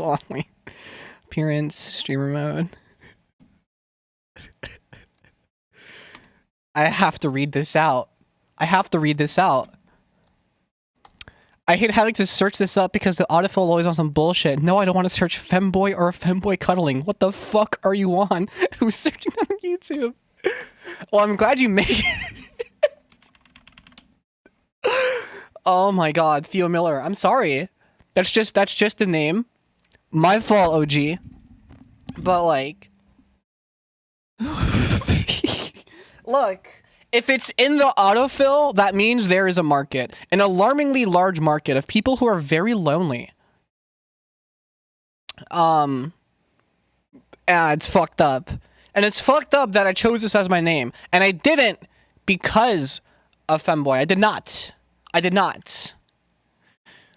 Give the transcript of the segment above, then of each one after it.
Hold on, wait. Appearance, streamer mode. I have to read this out. I have to read this out. I hate having to search this up because the autofill always on some bullshit. No, I don't want to search femboy or femboy cuddling. What the fuck are you on? Who's searching on YouTube? Well, I'm glad you made it. Oh my god, Theo Miller. I'm sorry. That's just the name. My fault, OG. But like look, if it's in the autofill, that means there is a market. An alarmingly large market of people who are very lonely. And it's fucked up. And it's fucked up that I chose this as my name. And I didn't because of femboy. I did not. I did not.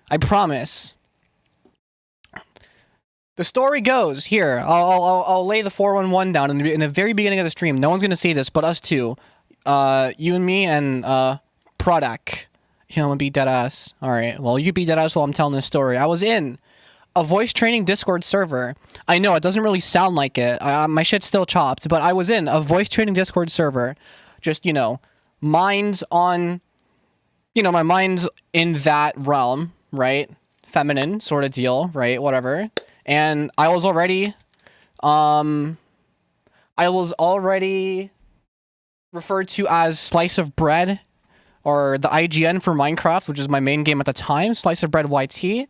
I promise. The story goes here. I'll lay the 411 down in the very beginning of the stream. No one's gonna see this, but us two. You and me and Product. You know, I'm gonna be dead ass. All right. Well, you be dead ass while I'm telling this story. I was in a voice training Discord server. I know it doesn't really sound like it. My shit's still chopped, but I was in a voice training Discord server. Just, you know, minds on. You know, my mind's in that realm, right? Feminine sort of deal, right? Whatever. And I was already referred to as Slice of Bread, or the IGN for Minecraft, which is my main game at the time, Slice of Bread YT.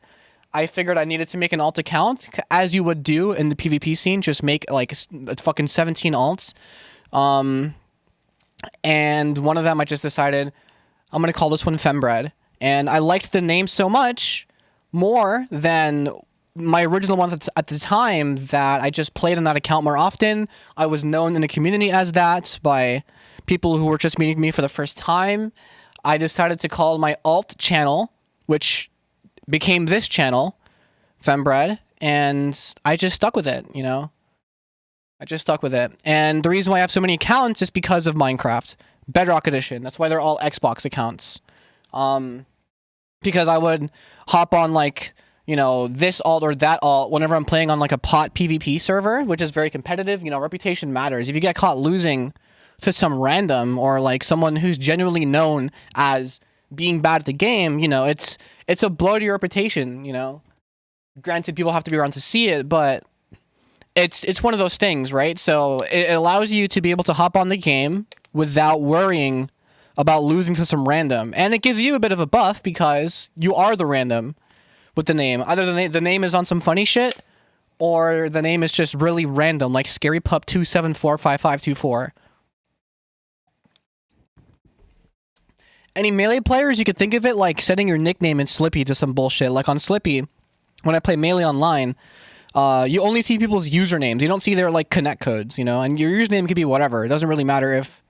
I figured I needed to make an alt account, as you would do in the PvP scene, just make like fucking 17 alts. And one of them I just decided, I'm going to call this one Fembread. And I liked the name so much, more than my original one at the time, that I just played on that account more often. I was known in the community as that by people who were just meeting me for the first time. I decided to call my alt channel, which became this channel, Fembread, and I just stuck with it, you know? I just stuck with it. And the reason why I have so many accounts is because of Minecraft. Bedrock Edition. That's why they're all Xbox accounts. Because I would hop on, like, you know, this alt or that alt whenever I'm playing on, like, a pot PvP server, which is very competitive. You know, reputation matters. If you get caught losing to some random or, like, someone who's genuinely known as being bad at the game, you know, it's a blow to your reputation, you know? Granted, people have to be around to see it, but it's one of those things, right? So it allows you to be able to hop on the game without worrying about losing to some random. And it gives you a bit of a buff because you are the random with the name. Either the name is on some funny shit, or the name is just really random, like ScaryPup2745524. Any Melee players, you could think of it like setting your nickname in Slippy to some bullshit. Like on Slippy, when I play Melee online, you only see people's usernames. You don't see their, like, connect codes, you know? And your username could be whatever. It doesn't really matter if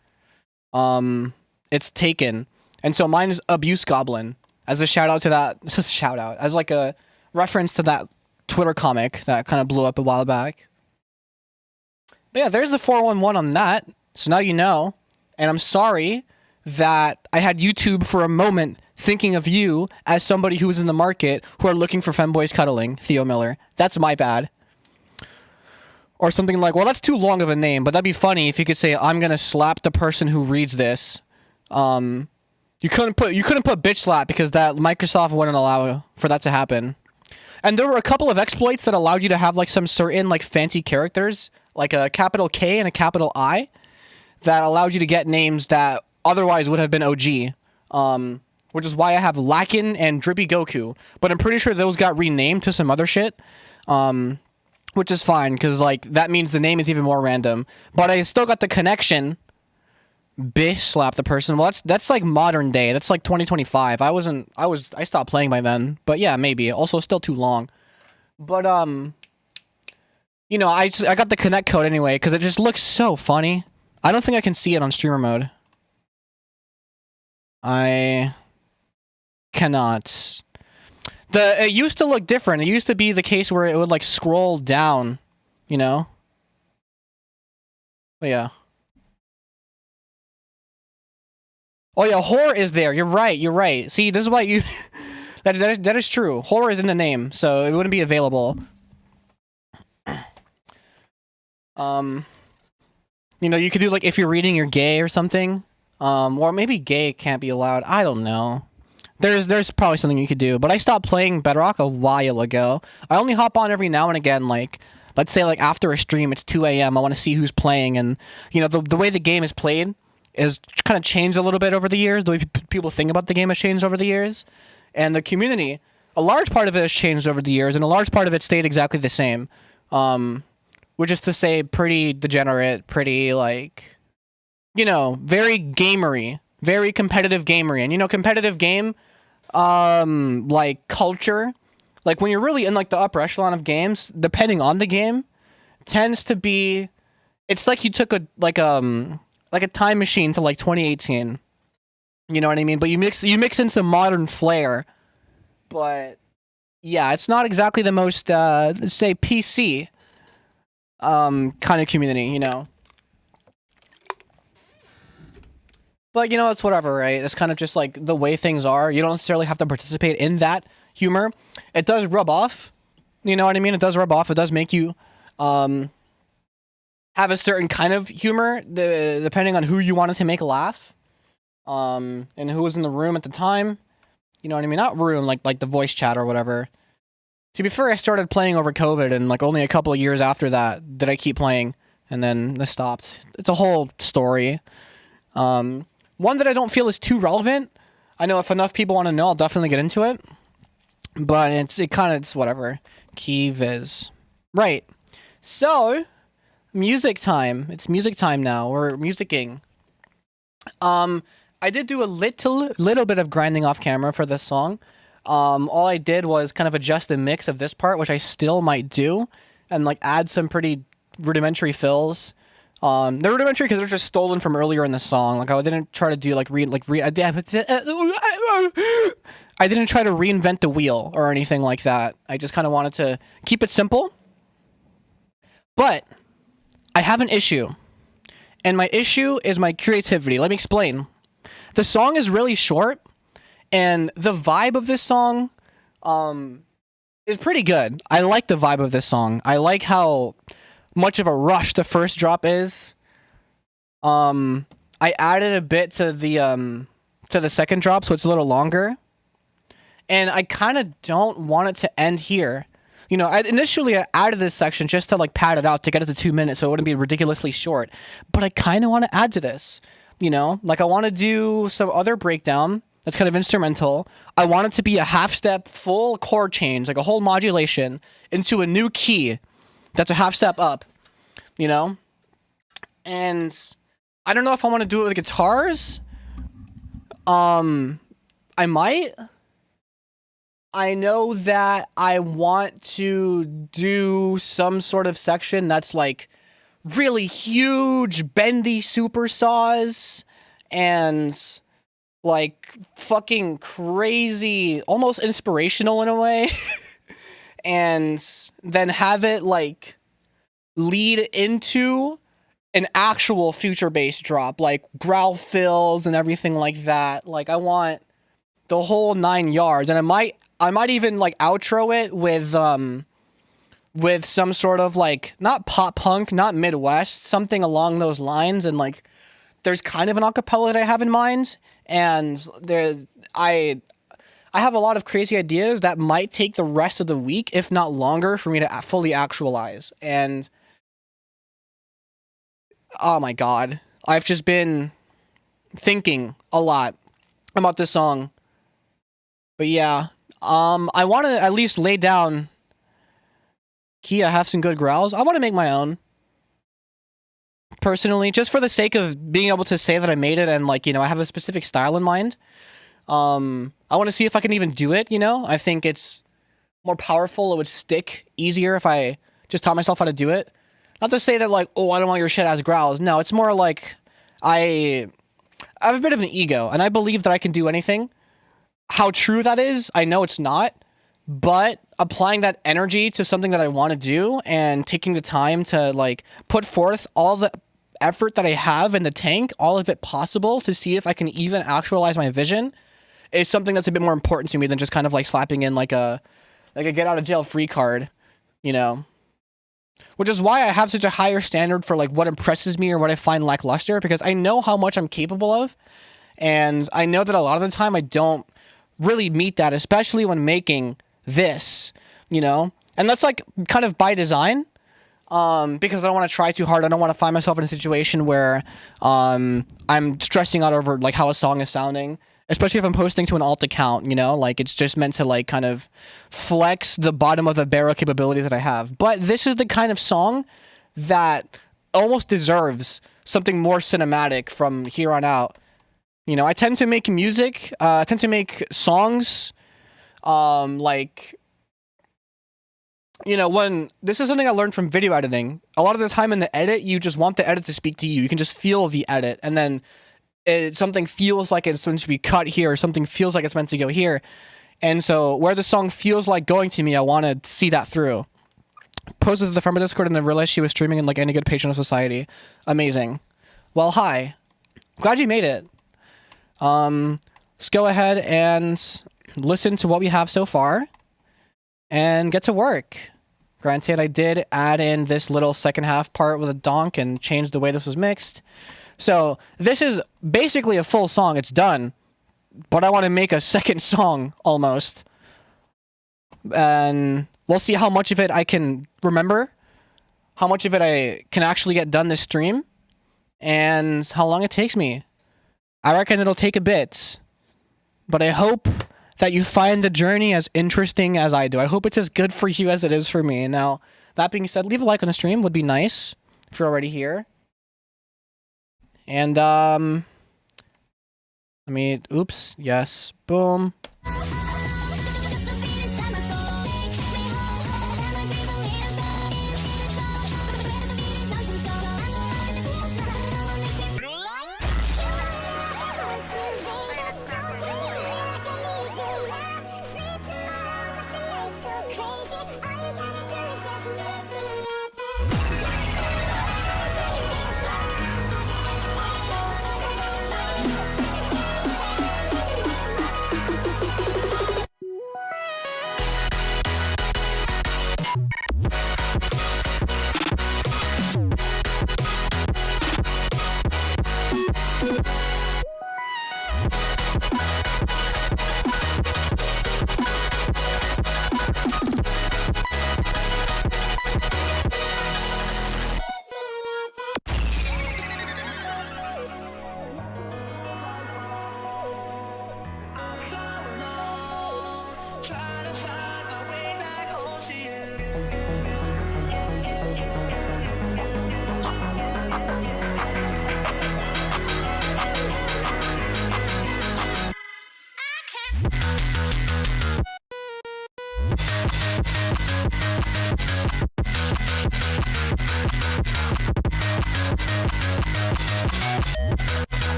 it's taken. And so mine is Abuse Goblin, as a shout-out to that... shout-out. As, like, a reference to that Twitter comic that kind of blew up a while back. But yeah, there's the 411 on that. So now you know. And I'm sorry that I had YouTube for a moment thinking of you as somebody who was in the market who are looking for femboys cuddling, Theo Miller. That's my bad. Or something like, well, that's too long of a name, but that'd be funny if you could say, I'm gonna slap the person who reads this. You couldn't put bitch slap because that Microsoft wouldn't allow for that to happen. And there were a couple of exploits that allowed you to have, like, some certain, like, fancy characters, like a capital K and a capital I, that allowed you to get names that otherwise would have been OG. Which is why I have Lakin and Drippy Goku. But I'm pretty sure those got renamed to some other shit. Which is fine, because, like, that means the name is even more random. But I still got the connection. Bish slap the person. Well, that's like modern day. That's like 2025. I stopped playing by then. But yeah, maybe. Also, still too long. But, you know, I got the connect code anyway, because it just looks so funny. I don't think I can see it on streamer mode. I cannot. It used to look different. It used to be the case where it would, like, scroll down, you know? But yeah. Oh yeah, horror is there. You're right. You're right. See, this is why you... that is true. Horror is in the name, so it wouldn't be available. Um, you could do like if you're reading, you're gay or something. Or maybe gay can't be allowed. I don't know. There's probably something you could do, but I stopped playing Bedrock a while ago. I only hop on every now and again, like let's say like after a stream, it's 2 a.m. I want to see who's playing, and the way the game is played is kind of changed a little bit over the years. The way people think about the game has changed over the years, and the community, a large part of it has changed over the years, and a large part of it stayed exactly the same. Which is to say, pretty degenerate, pretty like, very gamery, very competitive gamery, and competitive game, like culture, like when you're really in like the upper echelon of games, depending on the game, tends to be, it's like you took a time machine to like 2018. You know what I mean? But you mix in some modern flair, but yeah, it's not exactly the most say PC kind of community. But it's whatever, right? It's kind of just like the way things are. You don't necessarily have to participate in that humor. It does rub off. You know what I mean? It does rub off. It does make you have a certain kind of humor, depending on who you wanted to make laugh, and who was in the room at the time. You know what I mean? Not room, like the voice chat or whatever. To be fair, I started playing over COVID, and like only a couple of years after that did I keep playing, and then I stopped. It's a whole story. One that I don't feel is too relevant. I know if enough people want to know, I'll definitely get into it. But it's whatever. Key viz. Right. So, music time. It's music time now. We're musicking. I did do a little bit of grinding off camera for this song. All I did was kind of adjust the mix of this part, which I still might do, and like add some pretty rudimentary fills. They're rudimentary because they're just stolen from earlier in the song. Like I didn't try to do I didn't try to reinvent the wheel or anything like that. I just kind of wanted to keep it simple. But I have an issue, and my issue is my creativity. Let me explain. The song is really short, and the vibe of this song is pretty good. I like the vibe of this song. I like how much of a rush the first drop is. I added a bit to the second drop, so it's a little longer. And I kind of don't want it to end here. Initially I added this section just to like pad it out to get it to 2 minutes so it wouldn't be ridiculously short. But I kind of want to add to this. Like I want to do some other breakdown that's kind of instrumental. I want it to be a half step full chord change, like a whole modulation into a new key that's a half step up, and I don't know if I want to do it with guitars. I might. I know that I want to do some sort of section that's like really huge, bendy super saws and like fucking crazy, almost inspirational in a way. And then have it like lead into an actual future bass drop, like growl fills and everything like that. Like I want the whole 9 yards, and I might even like outro it with some sort of like not pop punk, not Midwest, something along those lines. And like there's kind of an acapella that I have in mind, and I have a lot of crazy ideas that might take the rest of the week, if not longer, for me to fully actualize. And oh my god, I've just been thinking a lot about this song. But yeah, I want to at least lay down key. I have some good growls. I want to make my own, personally, just for the sake of being able to say that I made it, and like I have a specific style in mind. I want to see if I can even do it. I think it's more powerful. It would stick easier if I just taught myself how to do it. Not to say that like, oh, I don't want your shit ass growls. No, it's more like I have a bit of an ego, and I believe that I can do anything. How true that is, I know it's not, but applying that energy to something that I want to do and taking the time to like put forth all the effort that I have in the tank, all of it possible, to see if I can even actualize my vision, is something that's a bit more important to me than just kind of like slapping in like a get out of jail free card, which is why I have such a higher standard for like what impresses me or what I find lackluster, because I know how much I'm capable of, and I know that a lot of the time I don't really meet that, especially when making this, you know? And that's like kind of by design, because I don't want to try too hard. I don't want to find myself in a situation where I'm stressing out over like how a song is sounding, especially if I'm posting to an alt account, you know? Like, it's just meant to like kind of flex the bottom of the barrel capabilities that I have. But this is the kind of song that almost deserves something more cinematic from here on out. You know, I tend to make music, I tend to make songs, like, you know, when this is something I learned from video editing. A lot of the time in the edit, you just want the edit to speak to you. You can just feel the edit, and then something feels like it's meant to be cut here, or something feels like it's meant to go here. And so where the song feels like going to me, I want to see that through. Posted to the Fembread Discord and then realized she was streaming in like any good patron of society. Amazing. Well, hi. Glad you made it. Let's go ahead and listen to what we have so far and get to work. Granted, I did add in this little second half part with a donk and change the way this was mixed. So this is basically a full song. It's done, but I want to make a second song almost. And we'll see how much of it I can remember, how much of it I can actually get done this stream, and how long it takes me. I reckon it'll take a bit, but I hope that you find the journey as interesting as I do. I hope it's as good for you as it is for me. Now, that being said, leave a like on the stream would be nice if you're already here. And, oops, yes, boom.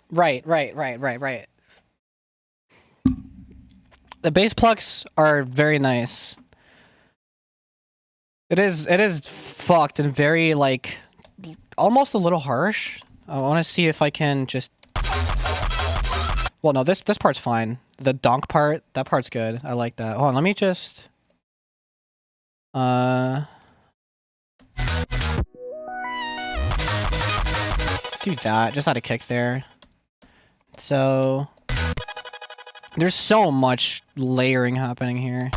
Right. The bass plucks are very nice. It is fucked and very, like, almost a little harsh. I want to see if I can just... Well, no, this part's fine. The donk part, that part's good. I like that. Hold on, let me just... do that. Just add a kick there. So... There's so much layering happening here.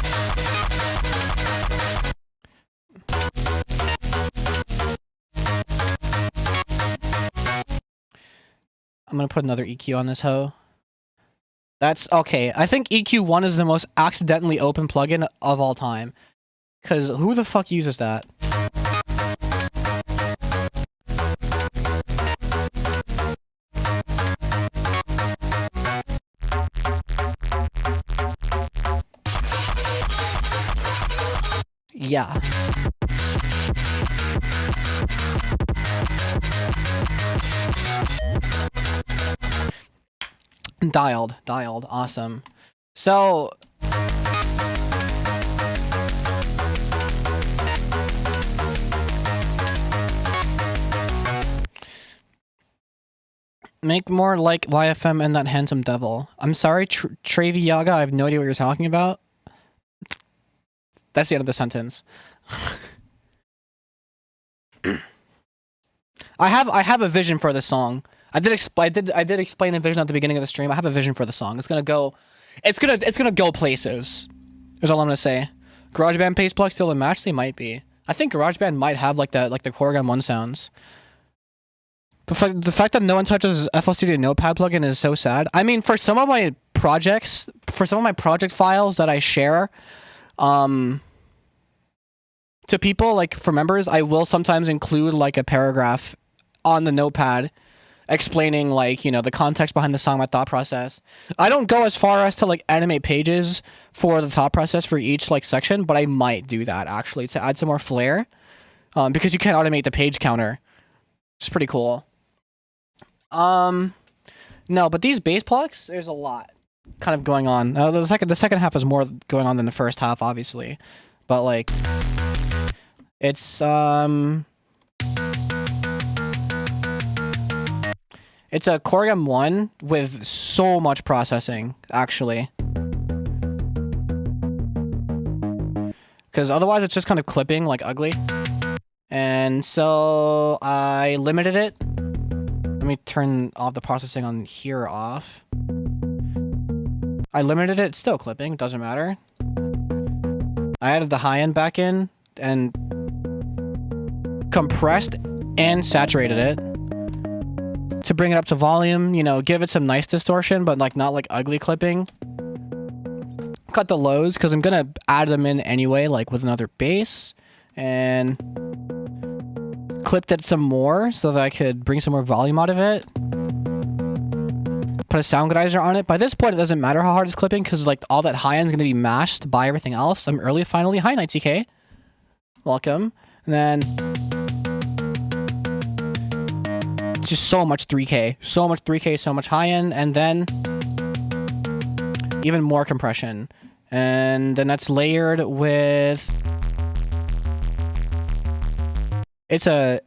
I'm gonna put another EQ on this hoe. That's okay. I think EQ1 is the most accidentally open plugin of all time. Cause who the fuck uses that? Yeah. Dialed. Awesome. So make more like YFM and that handsome devil. I'm sorry, Trevi Yaga. I have no idea what you're talking about. That's the end of the sentence. I have a vision for this song. I did explain the vision at the beginning of the stream. I have a vision for the song. It's gonna go places. Is all I'm gonna say. GarageBand paste plug still in match? They might be. I think GarageBand might have like the Corgan 1 sounds. The fact that no one touches FL Studio Notepad plugin is so sad. I mean, for some of my projects, project files that I share, to people, like for members, I will sometimes include like a paragraph on the notepad explaining like, you know, the context behind the song, my thought process. I don't go as far as to like animate pages for the thought process for each like section, but I might do that actually to add some more flair, because you can't automate the page counter. It's pretty cool. No, but these bass plugs, there's a lot kind of going on. The second half is more going on than the first half, obviously, but like it's a Corgan 1 with so much processing, actually. Because otherwise it's just kind of clipping like ugly. And so I limited it. Let me turn off the processing on here off. I limited it, still clipping, doesn't matter. I added the high end back in and compressed and saturated it to bring it up to volume, you know, give it some nice distortion, but like not like ugly clipping. Cut the lows because I'm gonna add them in anyway, like with another bass, and clipped it some more so that I could bring some more volume out of it. Put a sound geyser on it. By this point, it doesn't matter how hard it's clipping because like all that high end is gonna be mashed by everything else. I'm early, finally. Hi, Night TK. Welcome. And then just so much 3K, so much high end, and then even more compression. And then that's layered with, it's a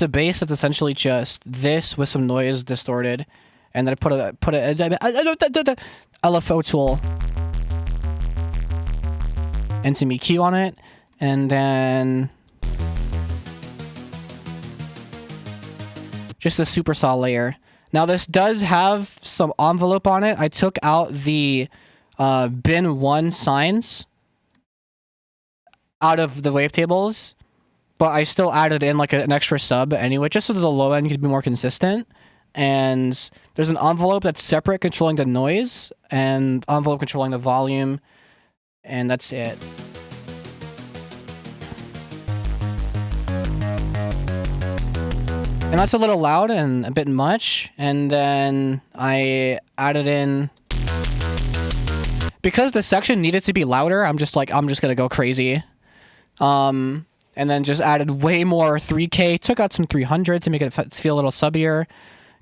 bass that's essentially just this with some noise distorted, and then I put a LFO tool and some EQ on it, and then just a super saw layer. Now this does have some envelope on it. I took out the bin 1 signs out of the wavetables, but I still added in like an extra sub anyway, just so that the low end could be more consistent. And there's an envelope that's separate controlling the noise and envelope controlling the volume, and that's it. And that's a little loud and a bit much. And then I added in, because the section needed to be louder, I'm just gonna go crazy. And then just added way more 3K, took out some 300 to make it feel a little subbier,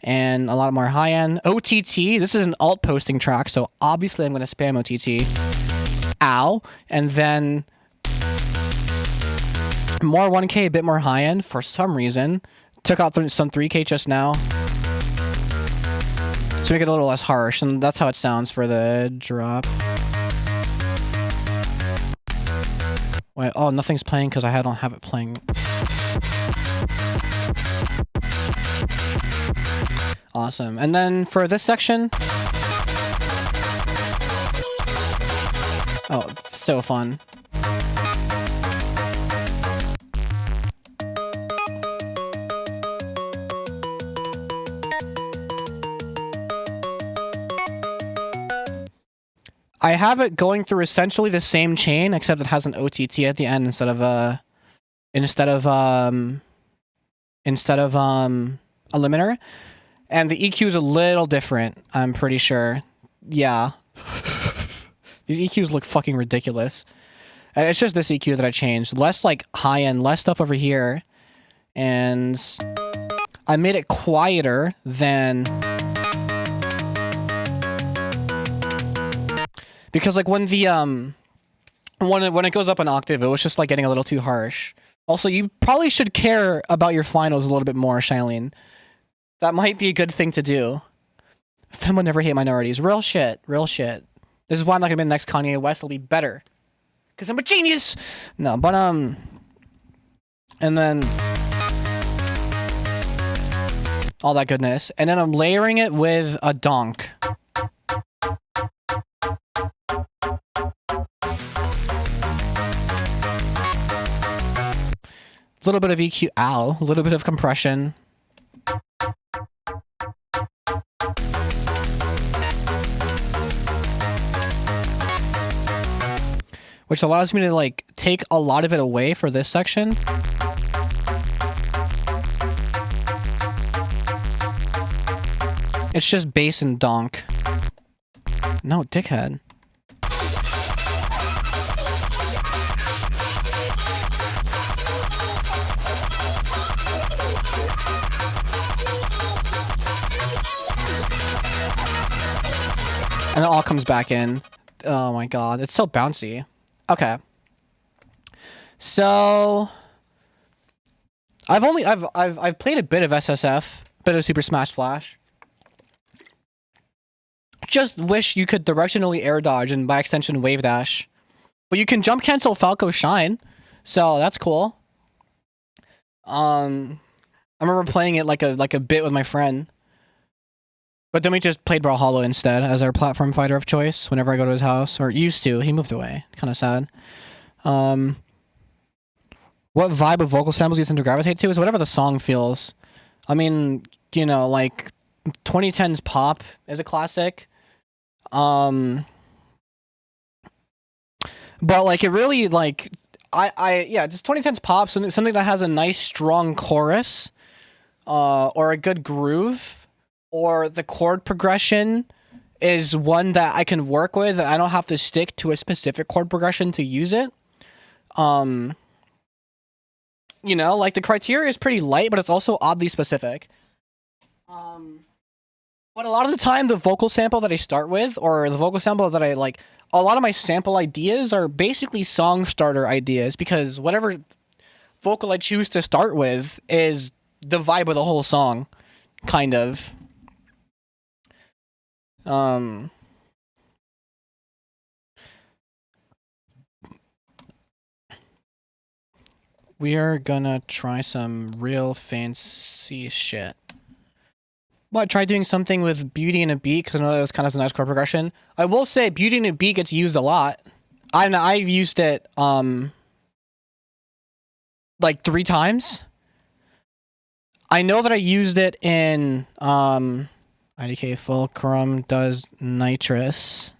and a lot more high end. OTT, this is an alt posting track, so obviously I'm gonna spam OTT. Ow. And then more 1K, a bit more high end for some reason. Took out some 3K just now to make it a little less harsh, and that's how it sounds for the drop. Wait, oh, nothing's playing because I don't have it playing. Awesome. And then for this section, oh, so fun. I have it going through essentially the same chain, except it has an OTT at the end instead of a limiter, and the EQ is a little different. I'm pretty sure. Yeah, these EQs look fucking ridiculous. It's just this EQ that I changed. Less like high end, less stuff over here. And I made it quieter than... Because like when the when it goes up an octave, it was just like getting a little too harsh. Also, you probably should care about your finals a little bit more, Shailene. That might be a good thing to do. Fem would never hate minorities. Real shit. Real shit. This is why I'm not gonna be the next Kanye West. It'll be better. Because I'm a genius! No, but, and then... all that goodness. And then I'm layering it with a donk. A little bit of EQ, ow, a little bit of compression. Which allows me to like take a lot of it away for this section. It's just bass and donk. No, dickhead. And it all comes back in. Oh my god, it's so bouncy. Okay. So I've played a bit of SSF, a bit of Super Smash Flash. Just wish you could directionally air dodge and by extension wave dash. But you can jump cancel Falco Shine. So that's cool. I remember playing it like a bit with my friend. But then we just played Brawlhalla instead as our platform fighter of choice whenever I go to his house. Or used to. He moved away. Kind of sad. What vibe of vocal samples do you tend to gravitate to? Is whatever the song feels. I mean, you know, like 2010's Pop is a classic. But like it really like yeah, just 2010's Pop, something that has a nice strong chorus, or a good groove. Or the chord progression is one that I can work with. I don't have to stick to a specific chord progression to use it. You know, like the criteria is pretty light, but it's also oddly specific. But a lot of the time, the vocal sample that I start with, or the vocal sample that I like, a lot of my sample ideas are basically song starter ideas, because whatever vocal I choose to start with is the vibe of the whole song, kind of. We are gonna try some real fancy shit. Well, I tried doing something with Beauty and a Beat, because I know that was kind of a nice chord progression. I will say Beauty and a Beat gets used a lot. I've used it, like 3 times. I know that I used it in, IDK Fulcrum does Nitrous.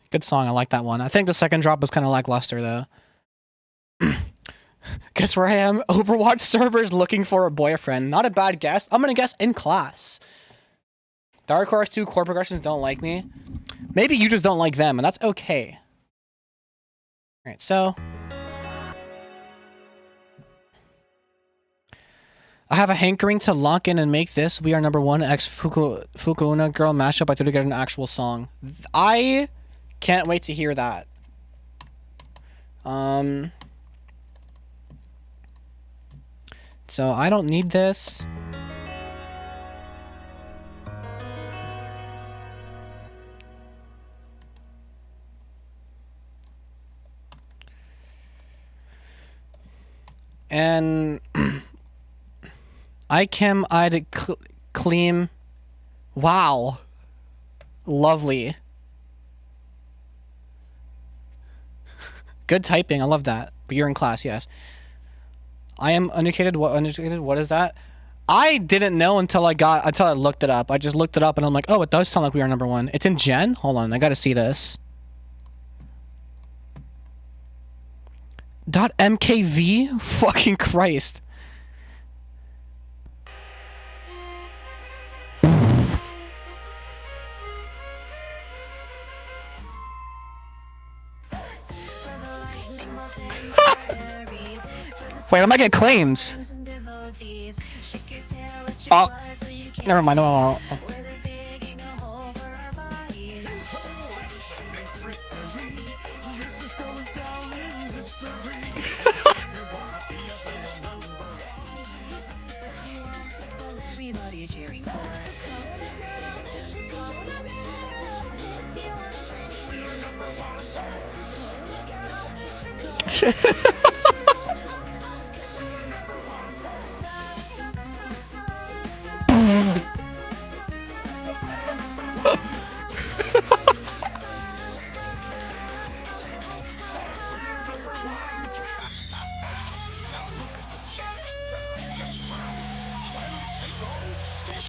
Good song, I like that one. I think the second drop was kind of lackluster, though. Guess where I am? Overwatch servers looking for a boyfriend. Not a bad guess. I'm gonna guess in class. dariacore 2 chord progressions don't like me. Maybe you just don't like them, and that's okay. Alright, so... I have a hankering to lock in and make this We Are Number One X Fukuuna Girl mashup. I thought to get an actual song. I can't wait to hear that. So I don't need this. And I'd clean. Wow. Lovely. Good typing. I love that. But you're in class, yes. I am uneducated. What uneducated? What is that? I didn't know until I looked it up. I just looked it up and I'm like, oh, it does sound like we are number 1. It's in Gen? Hold on, I gotta see this. .mkv? Fucking Christ. Wait, I might get claims. Oh, never mind. No.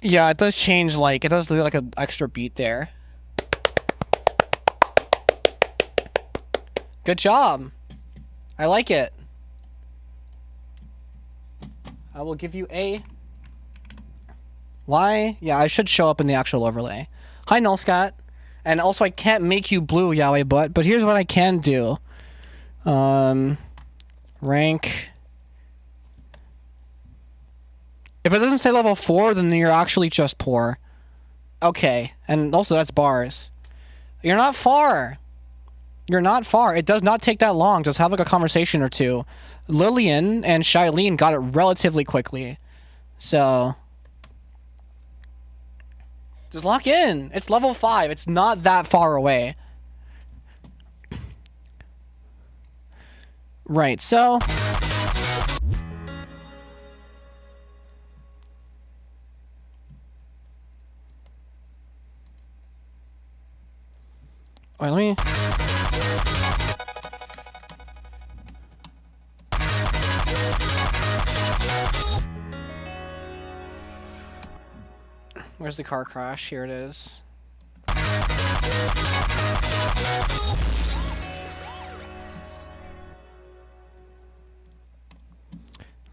Yeah, it does change, like, it does do like an extra beat there. Good job. I like it. I will give you a... Why? Yeah, I should show up in the actual overlay. Hi, Nullscat. And also, I can't make you blue, Yaoi Butt, but here's what I can do. Rank... If it doesn't say level 4, then you're actually just poor. Okay, and also that's bars. You're not far. You're not far. It does not take that long. Just have like a conversation or two. Lillian and Shylene got it relatively quickly. So... Just lock in. It's level 5. It's not that far away. Right, so... Wait, let me... Where's the car crash? Here it is.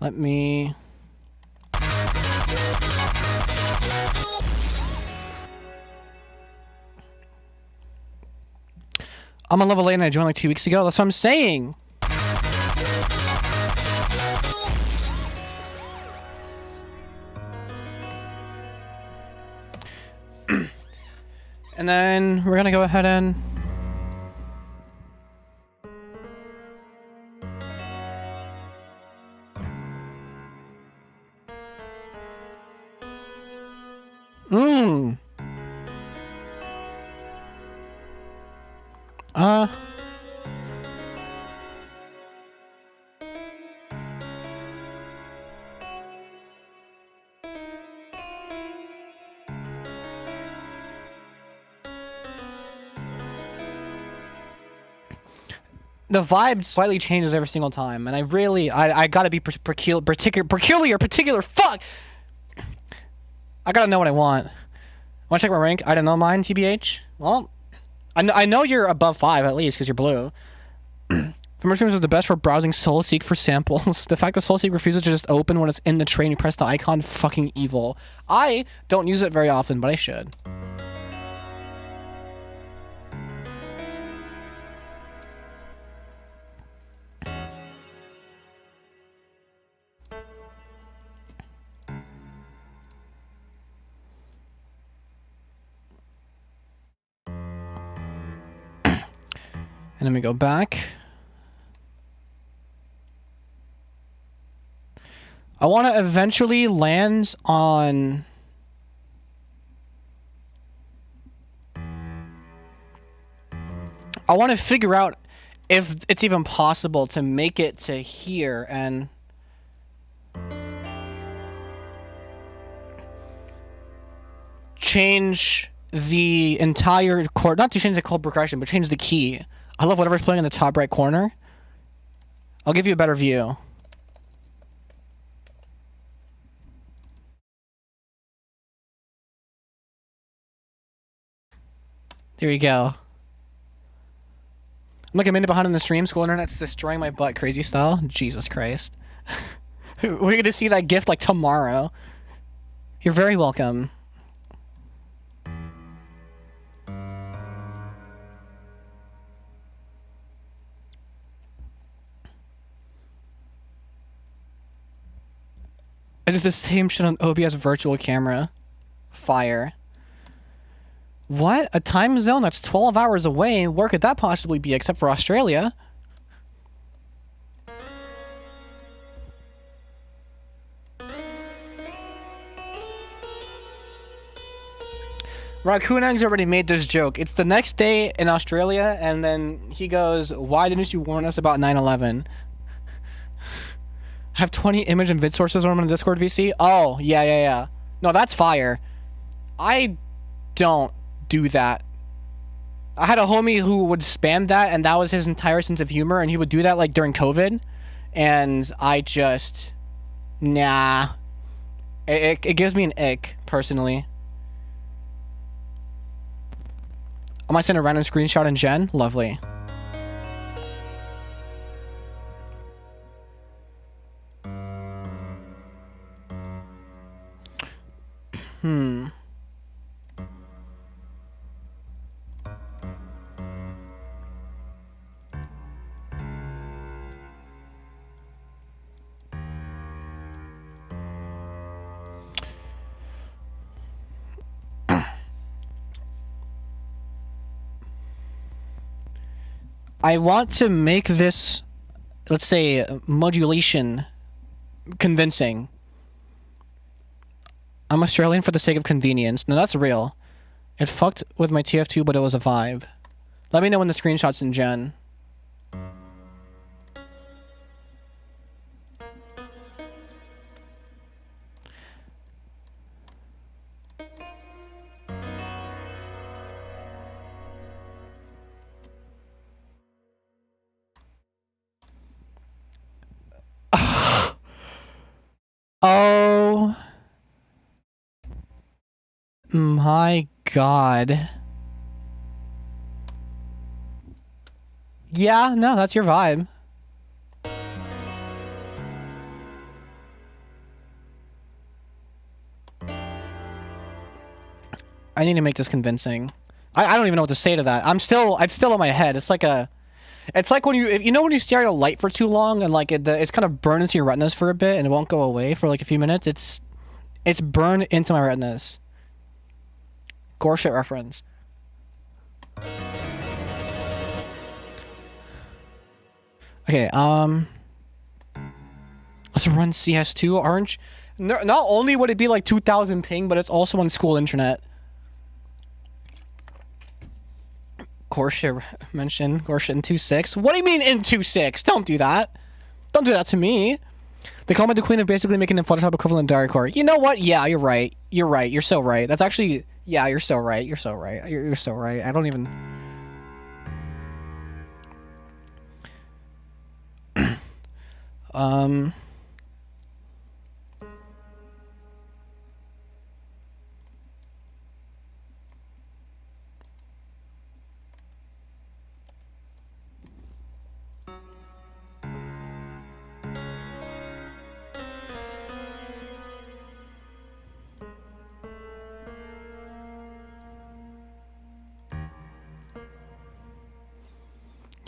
Let me... I'm on level 8 and I joined like 2 weeks ago. That's what I'm saying. And then we're gonna go ahead and... The vibe slightly changes every single time, and I gotta be particular, fuck! I gotta know what I want. Wanna check my rank? I don't know mine, TBH. Well, I know you're above 5 at least, because you're blue. Fembread is the best for browsing SoloSeek for samples. The fact that SoloSeek refuses to just open when it's in the tray and you press the icon, fucking evil. I don't use it very often, but I should. And then we go back. I want to eventually land on... I want to figure out if it's even possible to make it to here and... change the entire chord, not to change the chord progression, but change the key. I love whatever's playing in the top right corner. I'll give you a better view. There you go. I'm like a minute behind on the stream. School internet's destroying my butt crazy style. Jesus Christ. We're gonna see that gift like tomorrow. You're very welcome. I did the same shit on OBS virtual camera. Fire. What? A time zone that's 12 hours away? Where could that possibly be except for Australia? Raccoon Egg's already made this joke. It's the next day in Australia, and then he goes, "Why didn't you warn us about 9/11?" Have 20 image and vid sources on the Discord VC? Oh, yeah. No, that's fire. I don't do that. I had a homie who would spam that, and that was his entire sense of humor, and he would do that like during COVID, and I just... Nah. It gives me an ick, personally. I might send a random screenshot in Gen. Lovely. I want to make this, let's say, modulation convincing. I'm Australian for the sake of convenience. No, that's real. It fucked with my TF2, but it was a vibe. Let me know when the screenshot's in Gen. Oh my god. Yeah, no, that's your vibe. I need to make this convincing. I don't even know what to say to that. I'm still in my head. It's like when when you stare at a light for too long and like it's kind of burned into your retinas for a bit and it won't go away for like a few minutes. It's burned into my retinas. Gore shit reference. Okay, let's run CS2 Orange. Not only would it be like 2000 ping, but it's also on school internet. Gore shit mention. Gore shit in 2.6. What do you mean in 2.6? Don't do that. Don't do that to me. They call me the queen of basically making the Photoshop equivalent dariacore. You know what? Yeah, you're right. You're right. You're so right. That's actually... Yeah, you're so right. You're so right. You're so right. I don't even...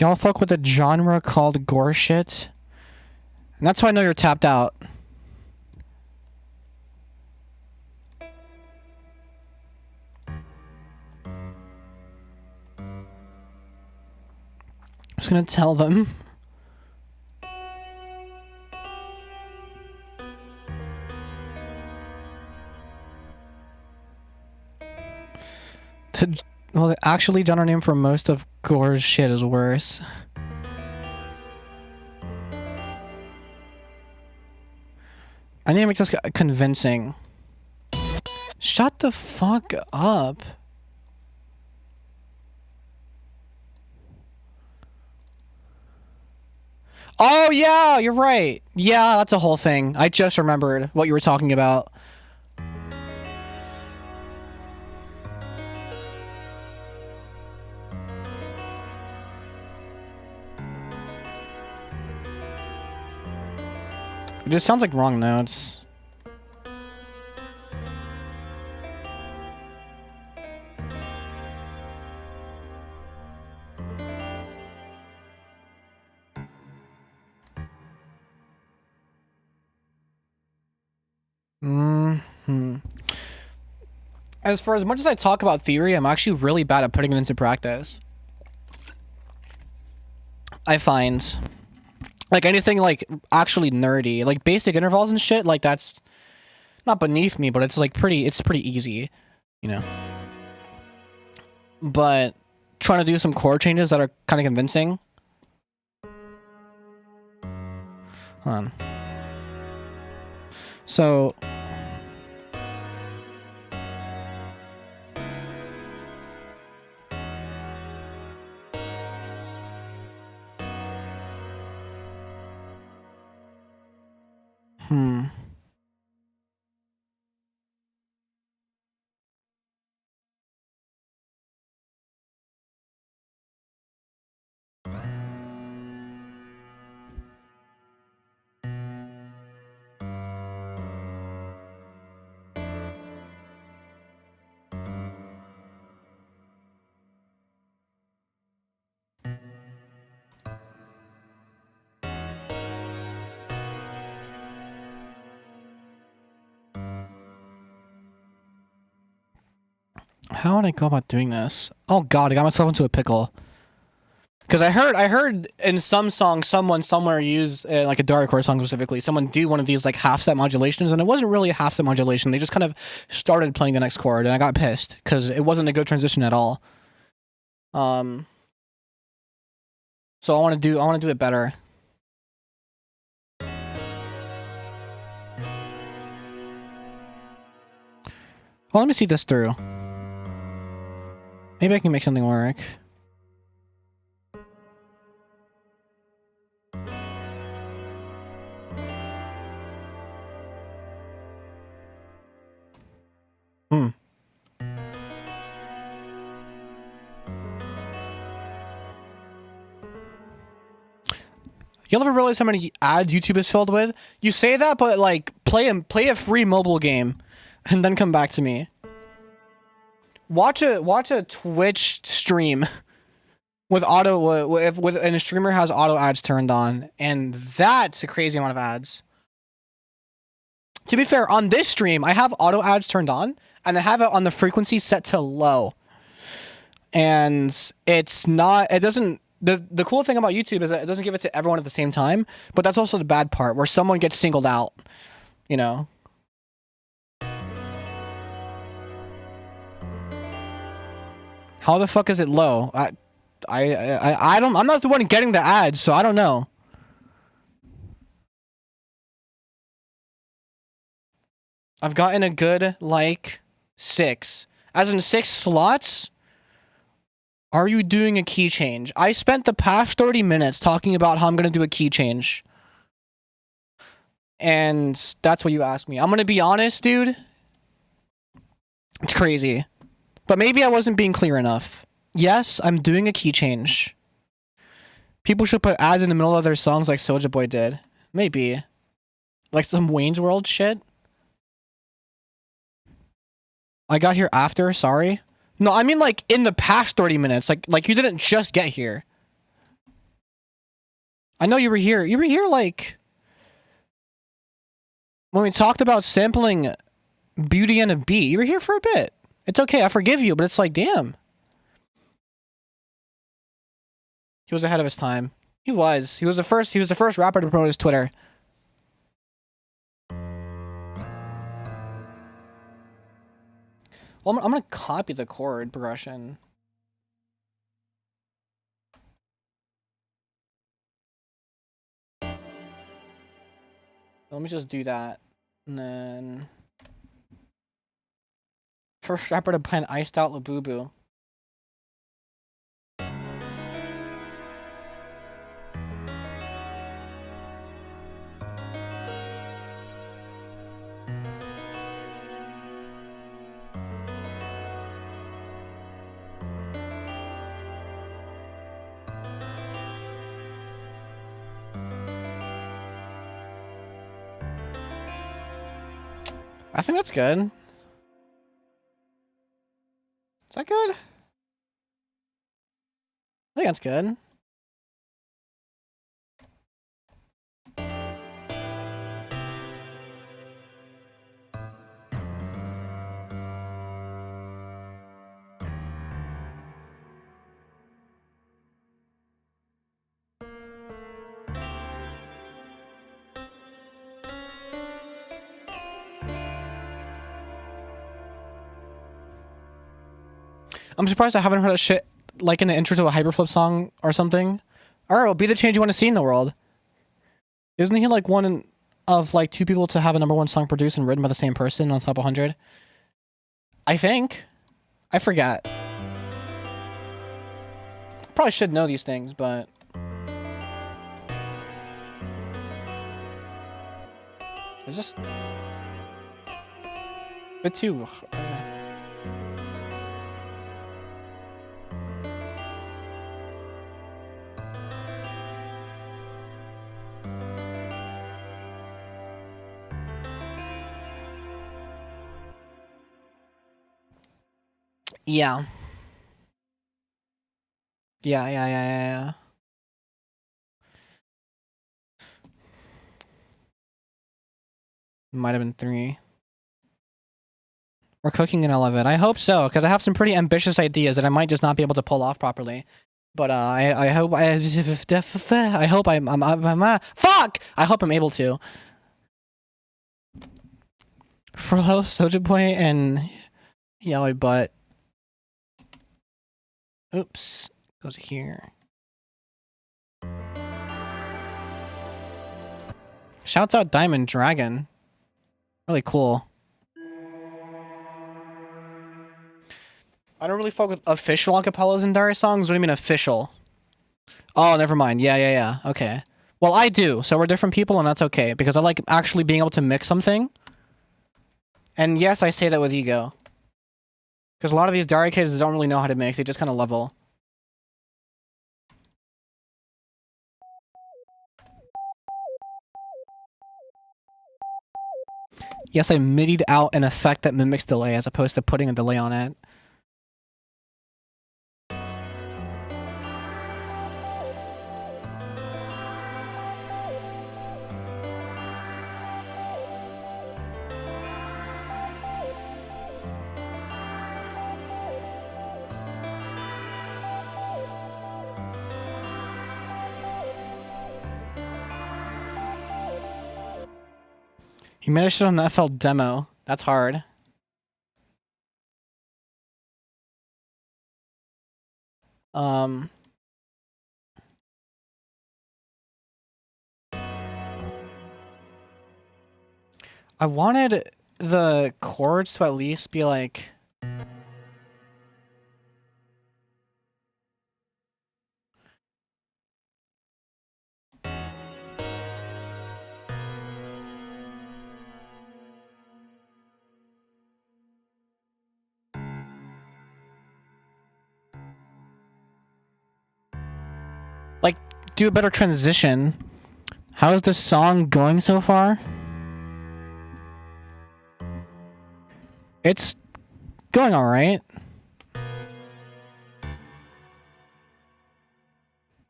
Y'all fuck with a genre called gore shit? And that's how I know you're tapped out. I'm just gonna tell them. Well, actually, genre name for most of Gore's shit is worse. I need to make this convincing. Shut the fuck up. Oh, yeah, you're right. Yeah, that's a whole thing. I just remembered what you were talking about. It just sounds like wrong notes. As much as I talk about theory, I'm actually really bad at putting it into practice. I find, like, anything like actually nerdy, like basic intervals and shit, like that's not beneath me, but it's like it's pretty easy, you know. But trying to do some chord changes that are kind of convincing. Hold on. So. How would I go about doing this? Oh god, I got myself into a pickle. Because I heard in some song someone somewhere use like a dariacore song specifically, someone do one of these like half set modulations, and it wasn't really a half set modulation. They just kind of started playing the next chord, and I got pissed because it wasn't a good transition at all. So I want to do it better. Well, let me see this through. Maybe I can make something work. You'll never realize how many ads YouTube is filled with. You say that, but like play a free mobile game, and then come back to me. Watch a Twitch stream with and a streamer has auto ads turned on, and that's a crazy amount of ads. To be fair, on this stream, I have auto ads turned on, and I have it on the frequency set to low. And it doesn't. The cool thing about YouTube is that it doesn't give it to everyone at the same time, but that's also the bad part, where someone gets singled out, you know? How the fuck is it low? I'm not the one getting the ads, so I don't know. I've gotten a good, like, 6. As in 6 slots? Are you doing a key change? I spent the past 30 minutes talking about how I'm going to do a key change. And that's what you asked me. I'm going to be honest, dude. It's crazy. But maybe I wasn't being clear enough. Yes, I'm doing a key change. People should put ads in the middle of their songs like Soulja Boy did. Maybe. Like some Wayne's World shit. I got here after, sorry. No, I mean like in the past 30 minutes. Like you didn't just get here. I know you were here. You were here like when we talked about sampling Beauty and a Beat. You were here for a bit. It's okay, I forgive you, but it's like, damn. He was ahead of his time. He was. He was the first rapper to promote his Twitter. Well, I'm gonna copy the chord progression. Let me just do that. And then first rapper to buy an iced out Labubu. I think that's good. Is that good? I think that's good. I'm surprised I haven't heard that shit like in the intro to a hyperflip song or something. Earl, be the change you want to see in the world. Isn't he like one of like 2 people to have a #1 song produced and written by the same person on top 100? I think. I forget. Probably should know these things, but is this a bit too? Yeah. Yeah. Might have been 3. We're cooking in 11. I hope so, because I have some pretty ambitious ideas that I might just not be able to pull off properly. But I hope I hope I'm fuck! I hope I'm able to. Frollo, Soja Boy, and Yellow Butt. Oops. Goes here. Shouts out Diamond Dragon. Really cool. I don't really fuck with official acapellas in Daria songs. What do you mean official? Oh, never mind. Yeah. Okay. Well, I do. So we're different people, and that's okay. Because I like actually being able to mix something. And yes, I say that with ego. Because a lot of these Daria kids don't really know how to mix. They just kind of level. Yes, I midied out an effect that mimics delay as opposed to putting a delay on it. He managed it on the FL demo. That's hard. I wanted the chords to at least be like... like, do a better transition. How is this song going so far? It's going alright.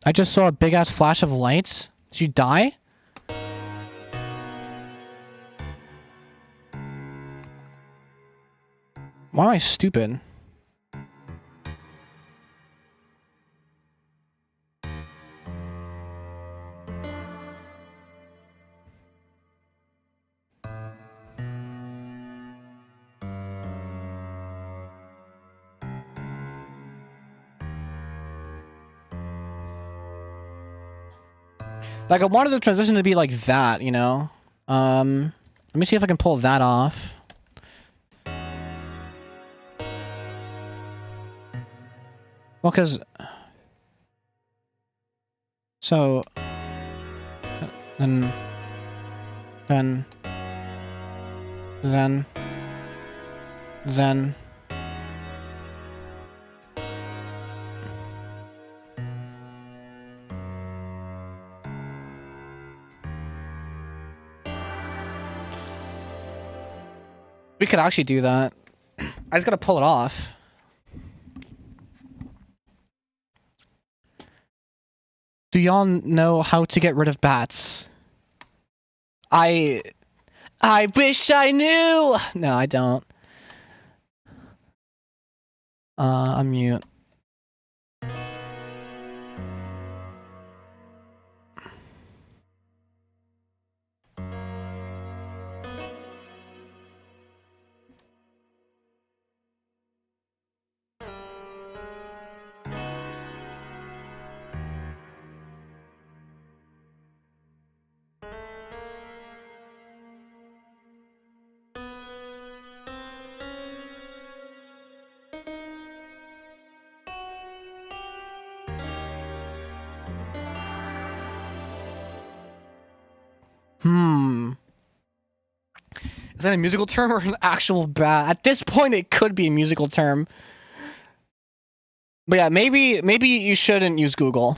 I just saw a big-ass flash of lights. Did you die? Why am I stupid? Like, I wanted the transition to be like that, you know? Let me see if I can pull that off. Well, because... So... Then... We could actually do that. I just gotta pull it off. Do y'all know how to get rid of bats? I wish I knew! No, I don't. Unmute. Is that a musical term or an actual bat? At this point, it could be a musical term. But yeah, maybe you shouldn't use Google.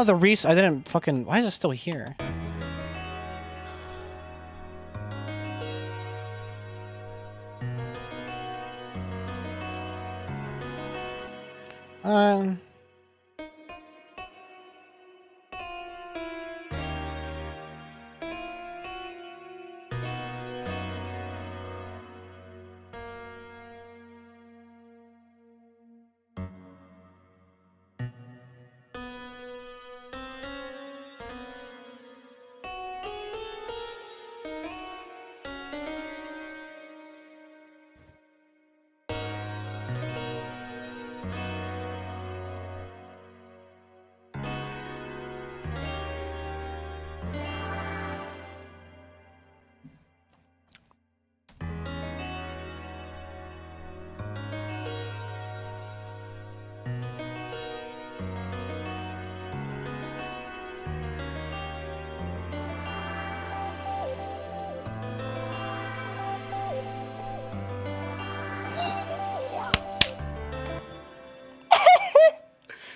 The Reese. I didn't fucking. Why is it still here?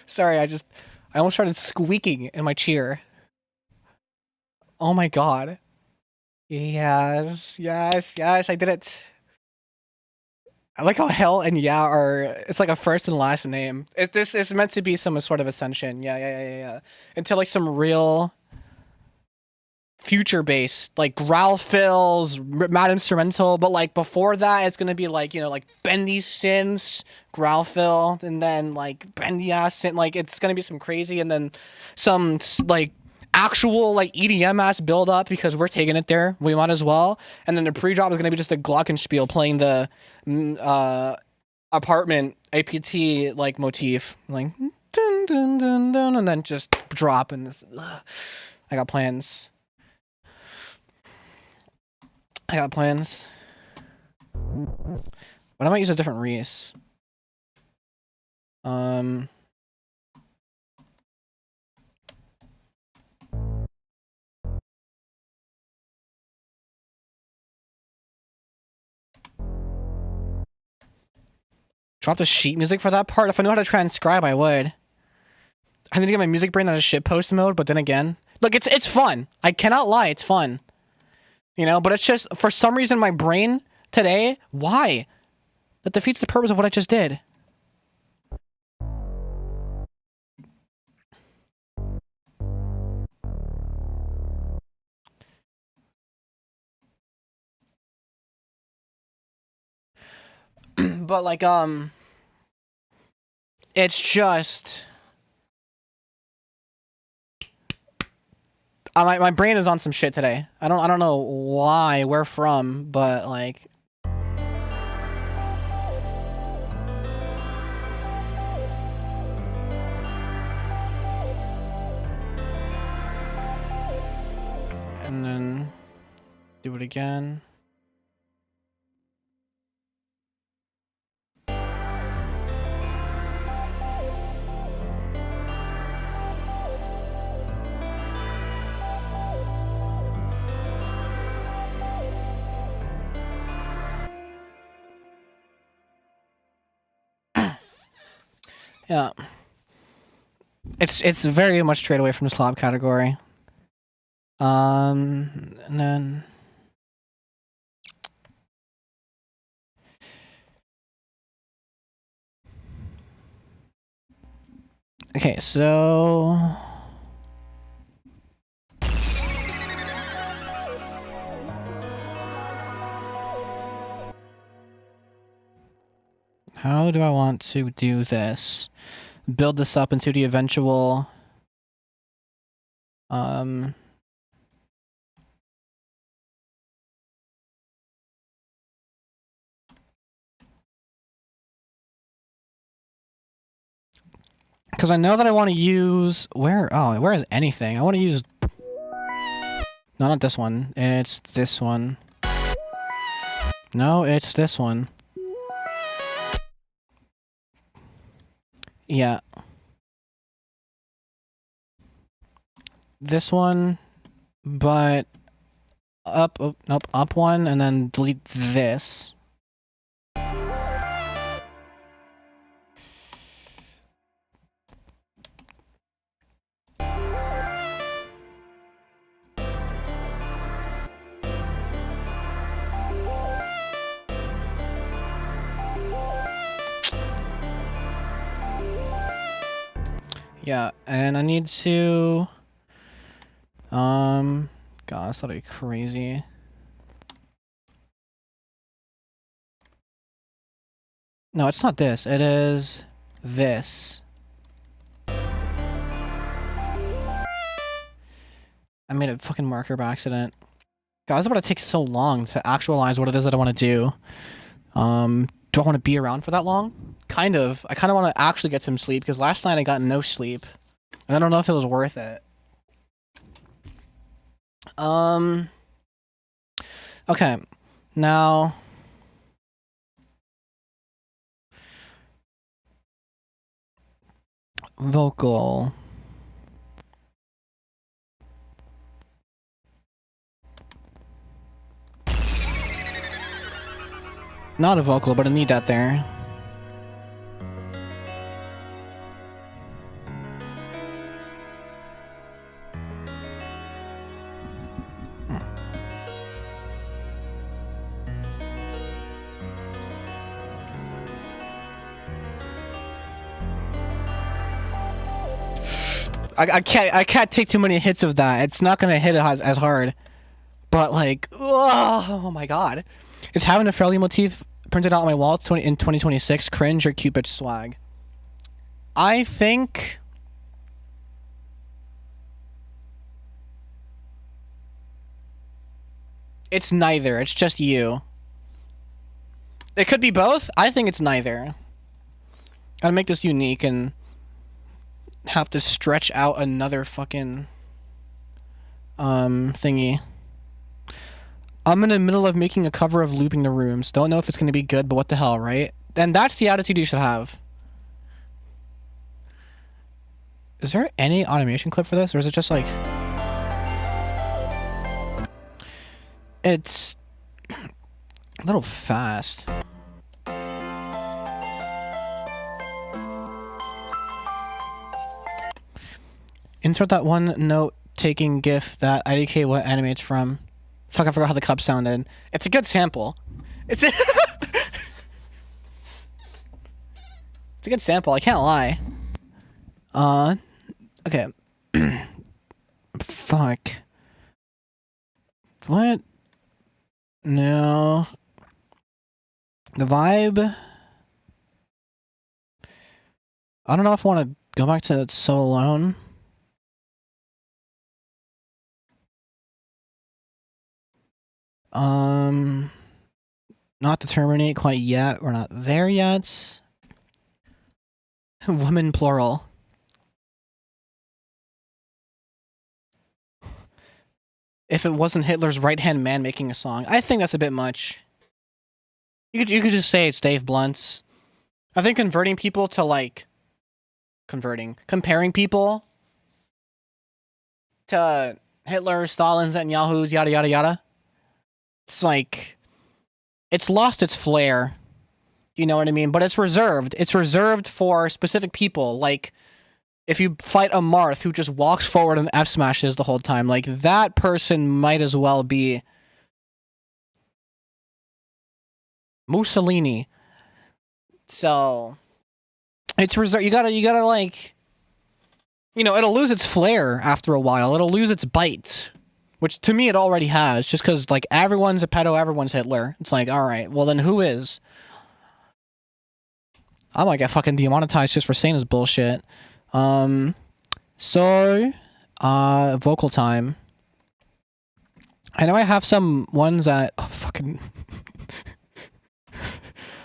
Sorry, I almost started squeaking in my chair. Oh my god. Yes, I did it. I like how hell and yeah are, it's like a first and last name. This is meant to be some sort of ascension. Yeah. Until like some real future based, like growl fills, mad instrumental, but like before that it's gonna be like, you know, like bendy synths, growl fill, and then like bendy ass synth, like it's gonna be some crazy, and then some like actual like EDM ass build up because we're taking it there, we might as well, and then the pre-drop is gonna be just a glockenspiel playing the apartment APT like motif, like dun dun dun dun, and then just drop, and this I got plans. But I might use a different Reese. Drop the sheet music for that part. If I knew how to transcribe, I would. I need to get my music brain out of shitpost mode, but then again, look, it's fun. I cannot lie, it's fun. You know, but it's just, for some reason, my brain today, why? That defeats the purpose of what I just did. But like, it's just, my brain is on some shit today. I don't know why, where from, but like, and then do it again. Yeah. It's very much straight away from the slob category. And then okay, so how do I want to do this? Build this up into the eventual because I know that I want to use where is anything? I want to use no, not this one. It's this one. No, it's this one. Yeah. This one, but up, oh, nope, up one, and then delete this. Yeah, and I need to God, that's gotta be crazy. No, it's not this. It is this. I made a fucking marker by accident. God, it's about to take so long to actualize what it is that I want to do. Do I want to be around for that long? Kind of. I kind of want to actually get some sleep, because last night I got no sleep. And I don't know if it was worth it. Okay. Now... vocal. Not a vocal, but I need that there. I can't take too many hits of that. It's not gonna hit as hard. But like, oh my god. Is having a fairly motif printed out on my wall in 2026 cringe or Cupid swag? I think it's neither. It's just you. It could be both. I think it's neither. I'd make this unique and have to stretch out another fucking thingy. I'm in the middle of making a cover of Looping the Rooms. Don't know if it's going to be good, but what the hell, right? And that's the attitude you should have. Is there any automation clip for this? Or is it just like... It's... a little fast. Insert that one note-taking GIF that IDK what animates from. Fuck, I forgot how the cup sounded. It's a good sample. It's a it's a good sample, I can't lie. Okay. Fuck. What? No. The vibe... I don't know if I want to go back to So Alone. Not to terminate quite yet. We're not there yet. Women plural. If it wasn't Hitler's right-hand man making a song. I think that's a bit much. You could just say it's Dave Blunt's. I think converting people to like... Comparing people to Hitler, Stalin's, and Yahoo's, yada yada yada. It's like... It's lost its flair. You know what I mean? But it's reserved. It's reserved for specific people. Like, if you fight a Marth who just walks forward and F smashes the whole time, like, that person might as well be Mussolini. So, it's reserved. You gotta, like, you know, it'll lose its flair after a while. It'll lose its bite. Which, to me, it already has. Just because, like, everyone's a pedo, everyone's Hitler. It's like, alright, well then who is? I might get fucking demonetized just for saying this bullshit. So, vocal time. I know I have some ones that... Oh, fucking...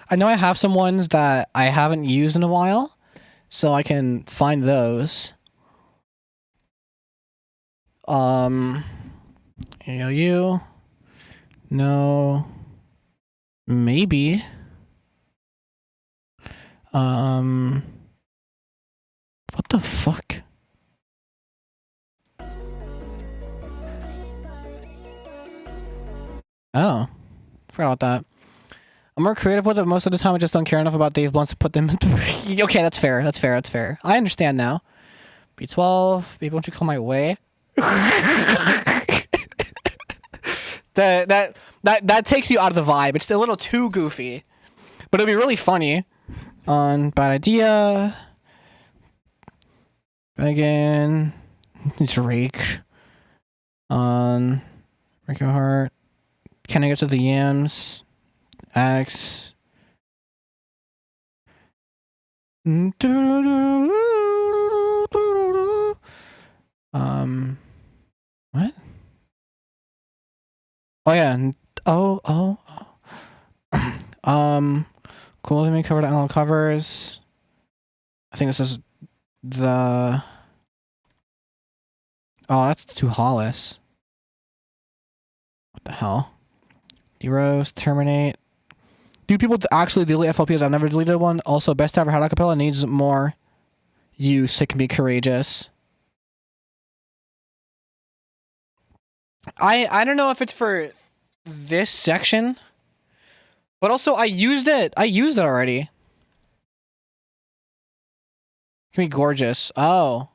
I know I have some ones that I haven't used in a while. So I can find those. AOU. No. Maybe. What the fuck? Oh. Forgot about that. I'm more creative with it, but most of the time I just don't care enough about Dave Blunts to put them into... Okay, that's fair. That's fair. That's fair. I understand now. B12. Baby, won't you come my way? That takes you out of the vibe. It's a little too goofy. But it'd be really funny. On Bad Idea. Again. Drake. On Rico Hart. Can I get to the Yams? X. What? Oh yeah. Oh. Cool. Let me cover the NL covers. I think this is the... Oh, that's too Hollis. What the hell? D-Rose, Terminate. Do people actually delete FLPs? I've never deleted one. Also, Best to Ever Had Acapella needs more use. It can be courageous. I don't know if it's for this section, but also I used it. I used it already. It can be gorgeous. Oh.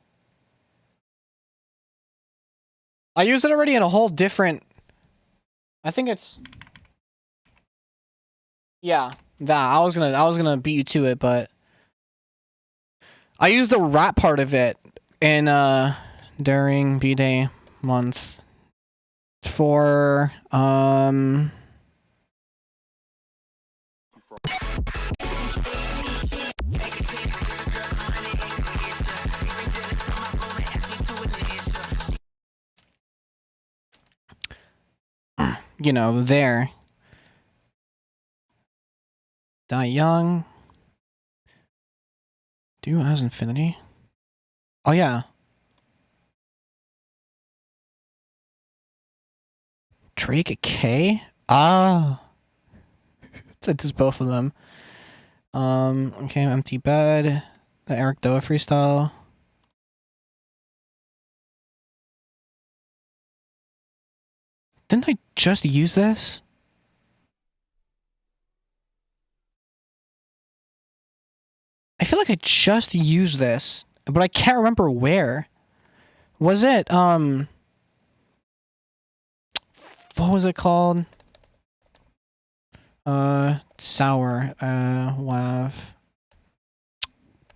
I used it already in a whole different... I think it's... Yeah, that. I was gonna beat you to it, but... I used the rap part of it in, during B-Day month for, you know, there. Die Young. Do as Infinity. Oh, yeah. Drake K? Ah. It's just both of them. Okay, Empty Bed. The Eric Doa freestyle. Didn't I just use this? I feel like I just used this, but I can't remember where. Was it, what was it called? Sour, Wav.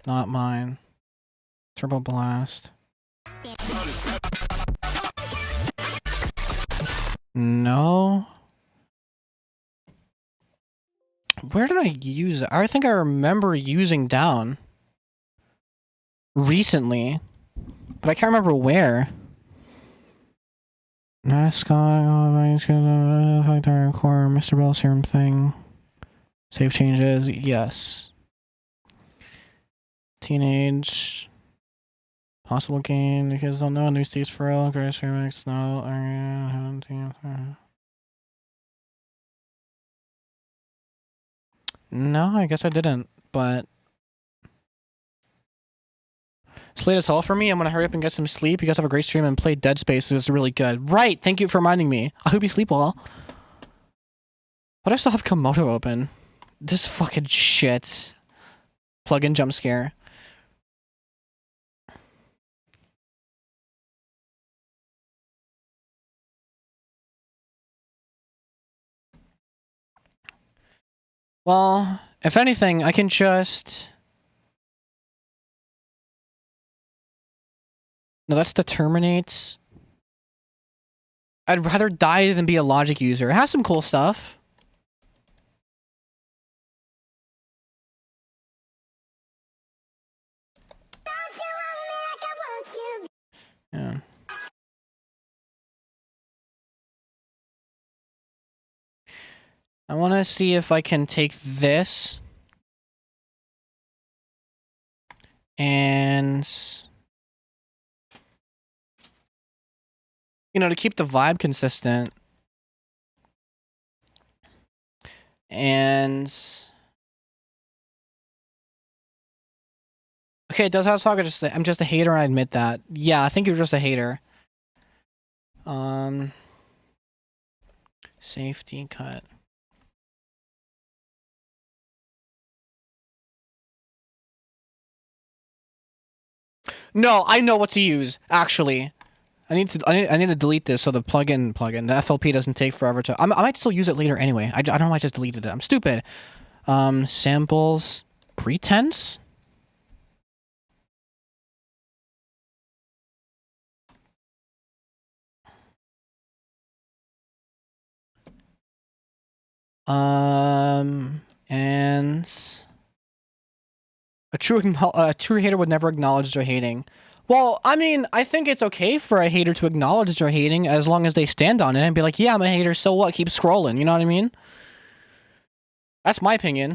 Not mine. Turbo Blast. No. Where did I use it? I think I remember using Down recently, but I can't remember where. Mascot, dariacore, Mr. Bell serum thing. Save changes, yes. Teenage. Possible gain, because don't know. New Steve's for real. Grace Remix, no. No, I guess I didn't, but... It's late as hell for me. I'm gonna hurry up and get some sleep. You guys have a great stream and play Dead Space. It's really good. Right! Thank you for reminding me. I hope you sleep well. But I still have Komodo open. This fucking shit. Plug-in jump scare. Well, if anything, I can just... No, that's the terminates. I'd rather die than be a logic user. It has some cool stuff. Yeah. I want to see if I can take this and, you know, to keep the vibe consistent. And okay, it does have talk. I'm just a hater, and I admit that. Yeah, I think you're just a hater. Safety cut. No, I know what to use. Actually, I need to delete this so the plugin the FLP doesn't take forever to. I might still use it later anyway. I don't know why I just deleted it. I'm stupid. Samples pretense. And a true hater would never acknowledge they're hating. Well, I mean, I think it's okay for a hater to acknowledge they're hating as long as they stand on it and be like, yeah, I'm a hater, so what? Keep scrolling, you know what I mean? That's my opinion.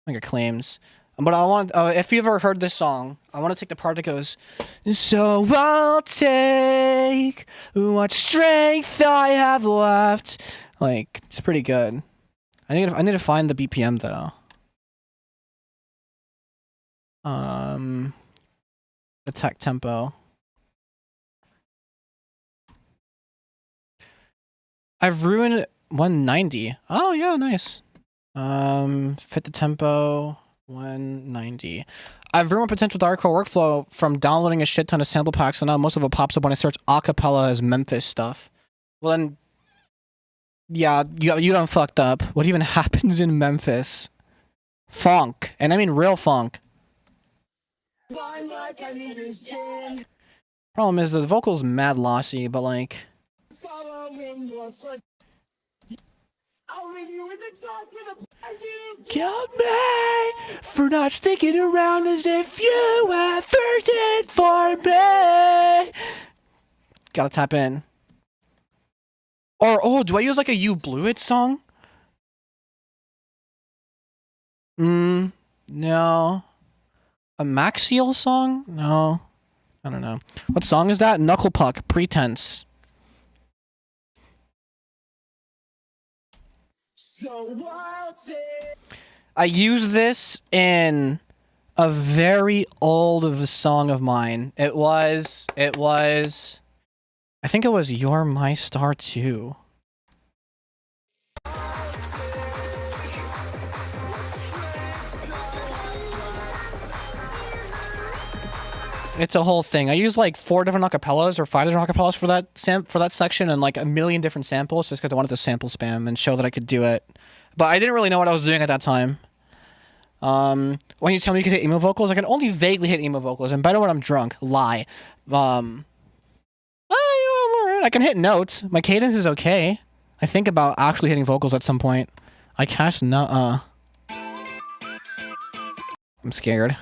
I think it claims. But I want, if you've ever heard this song, I want to take the part that goes, so I'll take what strength I have left. Like, it's pretty good. I need to find the BPM though. Attack tempo. I've ruined 190. Oh yeah, nice. Fit the tempo 190. I've ruined my potential dariacore workflow from downloading a shit ton of sample packs, so now most of it pops up when I search acapella as Memphis stuff. Well then, yeah, you done fucked up. What even happens in Memphis? Funk, and I mean real funk. Problem is the vocal's mad lossy, but like. Kill me for not sticking around as if you ever did for me. Gotta tap in. Or, oh, do I use like a You Blew It song? No. A Maxiel song? No. I don't know. What song is that? Knuckle Puck, Pretense. I use this in a very old song of mine. It was, I think it was You're My Star Too. It's a whole thing. I use like 4 different acapellas or 5 different acapellas for that section and like a million different samples just because I wanted to sample spam and show that I could do it. But I didn't really know what I was doing at that time. When you tell me you could hit emo vocals, I can only vaguely hit emo vocals and better when I'm drunk. Lie. I can hit notes. My cadence is okay. I think about actually hitting vocals at some point. I cast nuh-uh. I'm scared.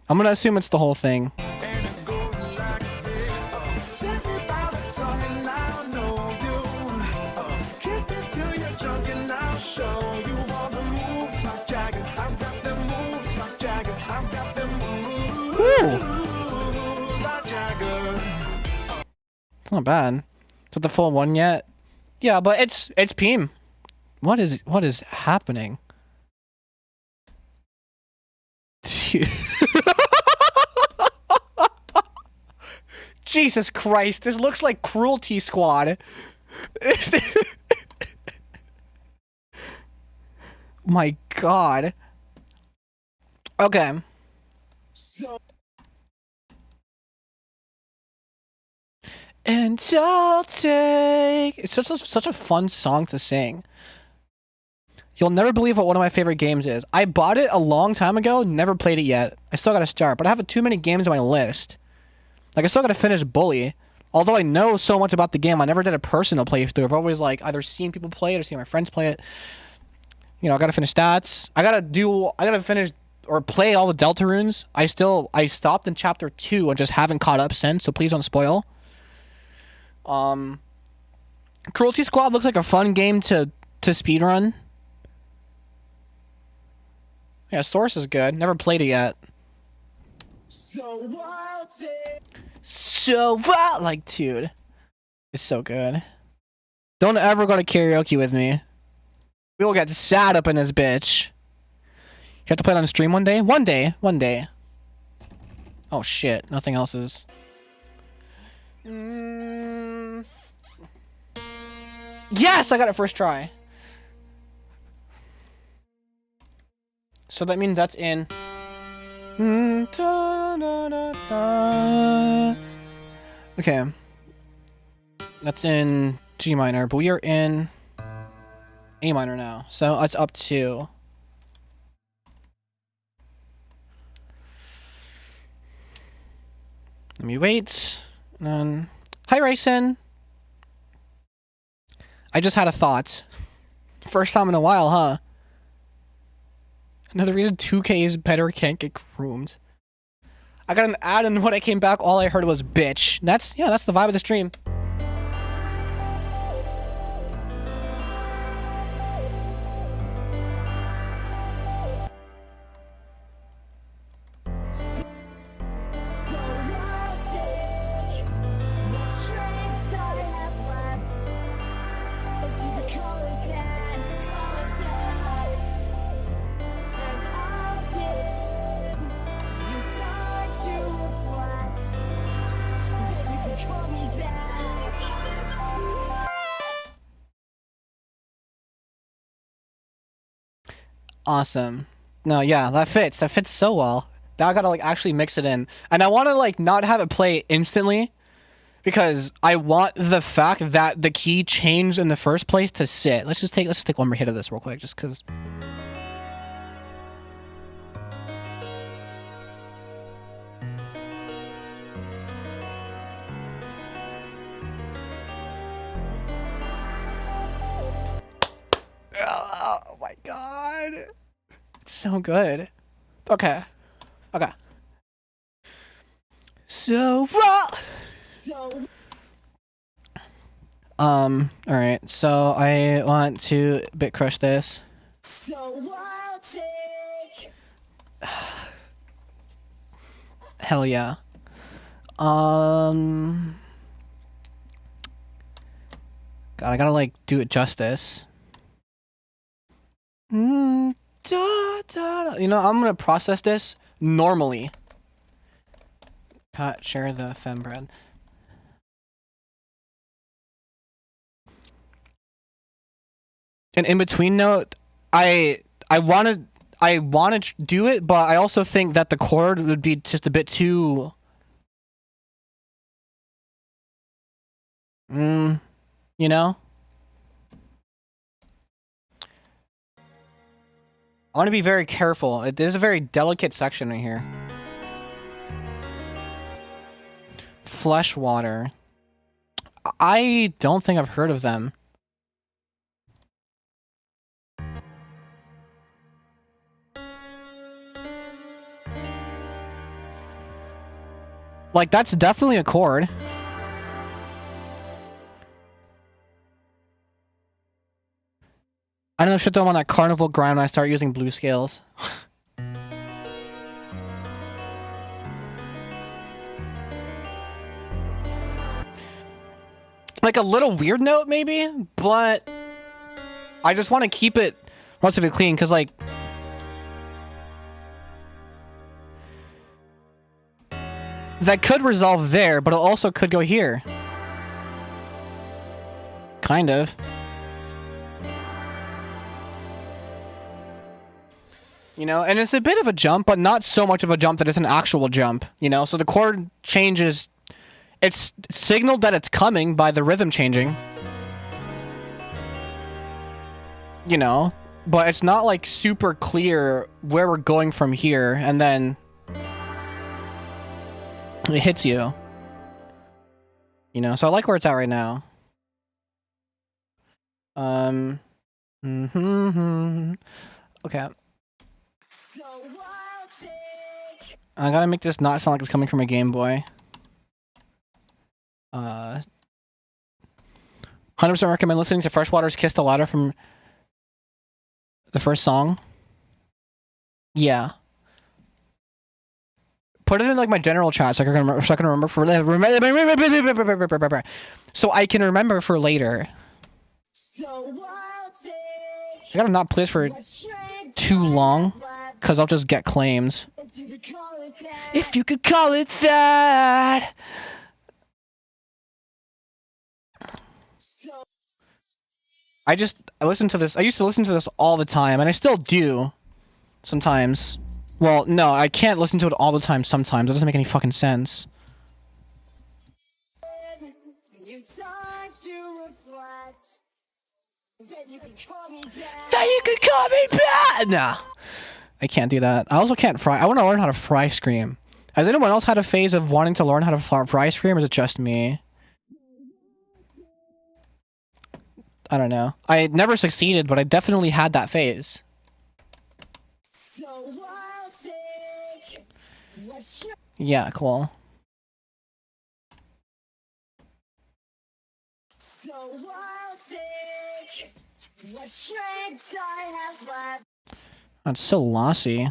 I'm gonna assume it's the whole thing. It's not bad. Is it the full one yet? Yeah, but it's Peem. What is happening? Jesus Christ, this looks like Cruelty Squad. My God. Okay. And I'll take... It's such a fun song to sing. You'll never believe what one of my favorite games is. I bought it a long time ago, never played it yet. I still gotta start, but I have too many games on my list. Like, I still gotta finish Bully. Although I know so much about the game, I never did a personal playthrough. I've always, like, either seen people play it or seen my friends play it. You know, I gotta finish stats. I gotta finish or play all the Deltarunes. I stopped in chapter 2 and just haven't caught up since, so please don't spoil. Cruelty Squad looks like a fun game to speedrun. Yeah, Source is good. Never played it yet. Like, dude. It's so good. Don't ever go to karaoke with me. We will get sad up in this bitch. You have to play it on stream one day? One day. Oh shit, nothing else is. Yes, I got it first try. So that means that's in. Okay. That's in G minor, but we are in A minor now. So it's up to. Let me wait. And then, hi, Ryson. I just had a thought. First time in a while, huh? Another reason 2K's better can't get groomed. I got an ad, and when I came back, all I heard was bitch. That's the vibe of the stream. Awesome. No, yeah, that fits. That fits so well. Now I gotta like actually mix it in. And I wanna like not have it play instantly because I want the fact that the key changed in the first place to sit. Let's just take one more hit of this real quick just cause. Oh my God. It's so good. Okay. So alright, so I want to bit crush this. So I'll take hell yeah. God, I gotta like do it justice. You know, I'm gonna process this normally. Pat, share the fembread. An in-between note, I wanna do it, but I also think that the chord would be just a bit too you know? I want to be very careful. It is a very delicate section right here. Flesh water. I don't think I've heard of them. Like, that's definitely a chord. I don't know, shit though, I'm on that carnival grind when I start using blue scales. Like a little weird note maybe, but I just want to keep it relatively clean because, like, that could resolve there, but it also could go here. Kind of. You know, and it's a bit of a jump, but not so much of a jump that it's an actual jump, you know? So the chord changes. It's signaled that it's coming by the rhythm changing. You know? But it's not, like, super clear where we're going from here, and then it hits you. You know? So I like where it's at right now. Okay. I gotta make this not sound like it's coming from a Game Boy. 100% recommend listening to Freshwater's Kiss the Ladder from the first song. Yeah. Put it in like my general chat so I can remember, for so I can remember for later. I gotta not play this for too long, cause I'll just get claims. If you could call it that. I listen to this. I used to listen to this all the time, and I still do sometimes. Well, no, I can't listen to it all the time sometimes. It doesn't make any fucking sense. That you could call me back! Nah. I can't do that. I also can't fry. I want to learn how to fry Scream. Has anyone else had a phase of wanting to learn how to fry Scream, or is it just me? I don't know. I never succeeded, but I definitely had that phase. Yeah, cool. That's so lossy.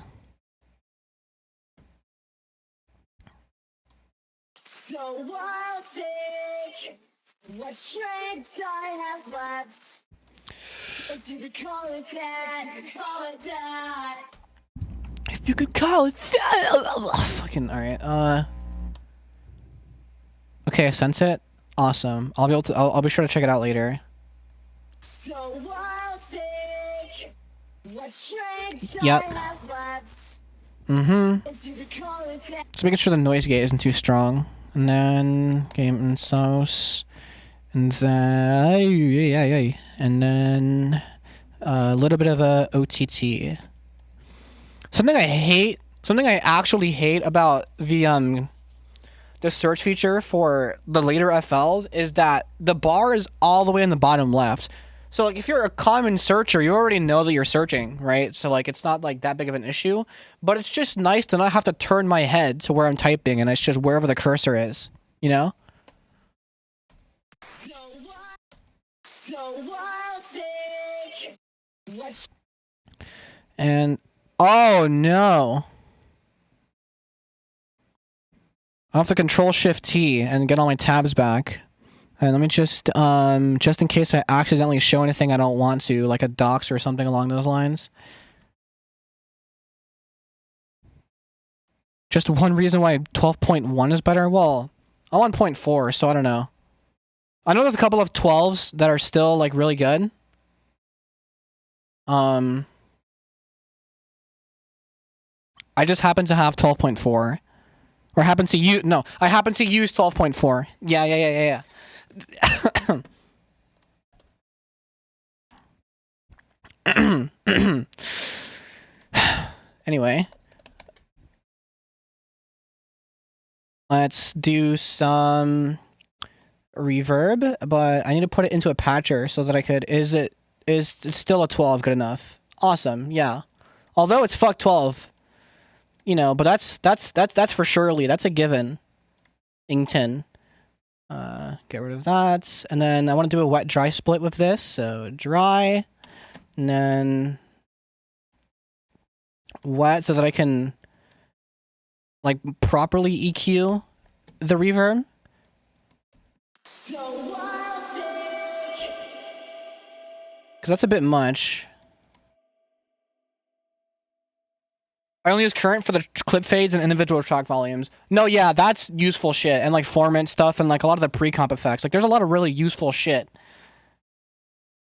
So I'll take what strength I have left. If you could call it that, If you could call it that. Fucking alright, okay, I sense it. Awesome. I'll be able to I'll be sure to check it out later. So I'll take what strength I have left. Just making sure the noise gate isn't too strong. And then game and sauce. And then and then a little bit of a OTT. Something I actually hate about the search feature for the later FLs is that the bar is all the way in the bottom left. So like if you're a common searcher, you already know that you're searching, right? So like it's not like that big of an issue, but it's just nice to not have to turn my head to where I'm typing and it's just wherever the cursor is, you know? And oh no. I'll have to Control Shift T and get all my tabs back. And let me just in case I accidentally show anything I don't want to, like a docs or something along those lines. Just one reason why 12.1 is better? Well, I'm on 0.4, so I don't know. I know there's a couple of 12s that are still, like, really good. I just happen to have 12.4. Or happen to use... No, I happen to use 12.4. Yeah. Anyway, let's do some reverb, but I need to put it into a patcher so that I could... Is it's still a 12 good enough? Awesome, yeah. Although it's fuck 12, you know, but that's for surely. That's a given. Ington. Get rid of that. And then I want to do a wet dry split with this. So dry. And then wet so that I can like properly EQ the reverb. Because that's a bit much. I only use current for the clip fades and individual track volumes. No, yeah, that's useful shit. And like formant stuff and like a lot of the pre-comp effects. Like there's a lot of really useful shit.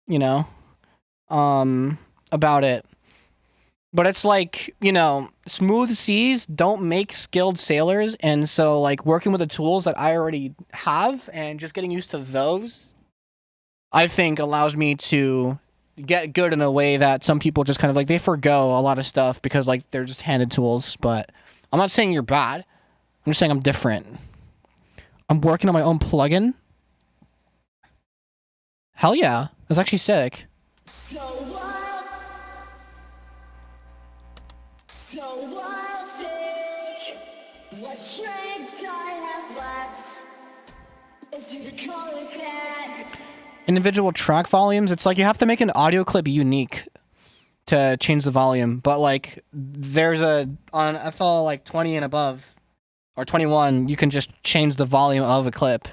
You know? About it. But it's like, you know, smooth seas don't make skilled sailors. And so like working with the tools that I already have and just getting used to those, I think allows me to get good in a way that some people just kind of like they forgo a lot of stuff because like they're just handed tools. But I'm not saying you're bad. I'm just saying I'm different. I'm working on my own plugin. Hell yeah. That's actually sick. So wild. So wild, sick. What strength I have left. If you could call it that. Individual track volumes, it's like you have to make an audio clip unique to change the volume, but like there's a on FL like 20 and above or 21 you can just change the volume of a clip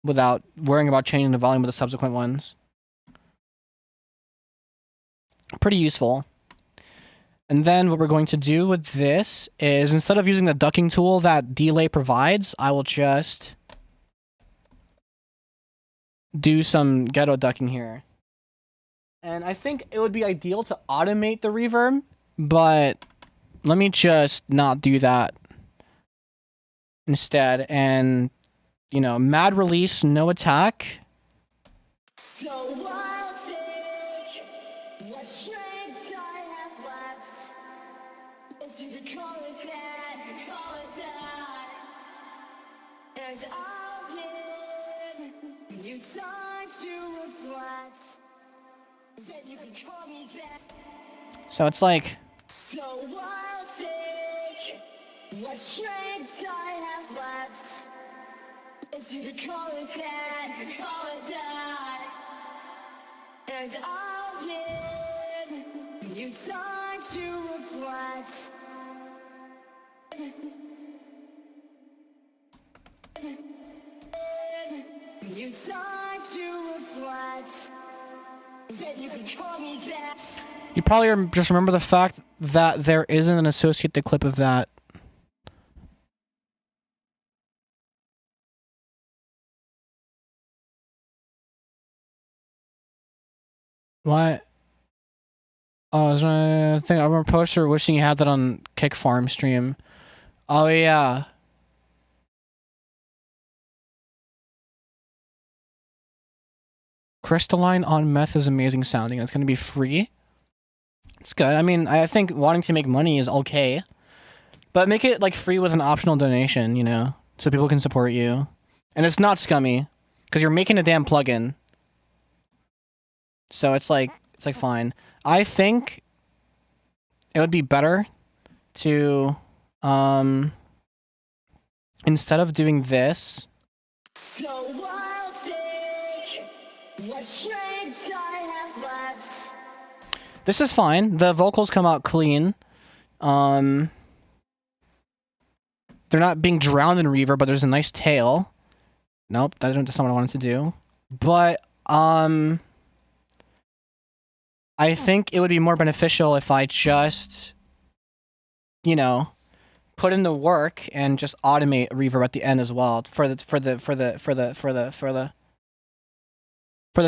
without worrying about changing the volume of the subsequent ones. Pretty useful. And then what we're going to do with this is instead of using the ducking tool that delay provides, I will just do some ghetto ducking here. And I think it would be ideal to automate the reverb, but let me just not do that instead. And, you know, mad release, no attack. So wild, sick. What strength I have left. If you could call it that, call it that. And I'll give you time to reflect. Then you can call me back. So it's like so wild, sick. What strength I have left. If you could call it that, call it that. And I'll give you time to reflect. You time to reflect. Then you can call me back. You probably just remember the fact that there isn't an associated clip of that. What? Oh, I was trying to think. I remember a poster wishing you had that on Kick Farm stream. Oh, yeah. Crystalline on meth is amazing sounding. It's going to be free. It's good. I mean, I think wanting to make money is okay. But make it, like, free with an optional donation, you know? So people can support you. And it's not scummy. Because you're making a damn plugin. So it's like fine. I think it would be better to, instead of doing this. So wild, sick. What strength I have left. This is fine. The vocals come out clean. They're not being drowned in reverb, but there's a nice tail. Nope, that's not what I wanted to do. But, I think it would be more beneficial if I just, you know, put in the work and just automate reverb at the end as well for the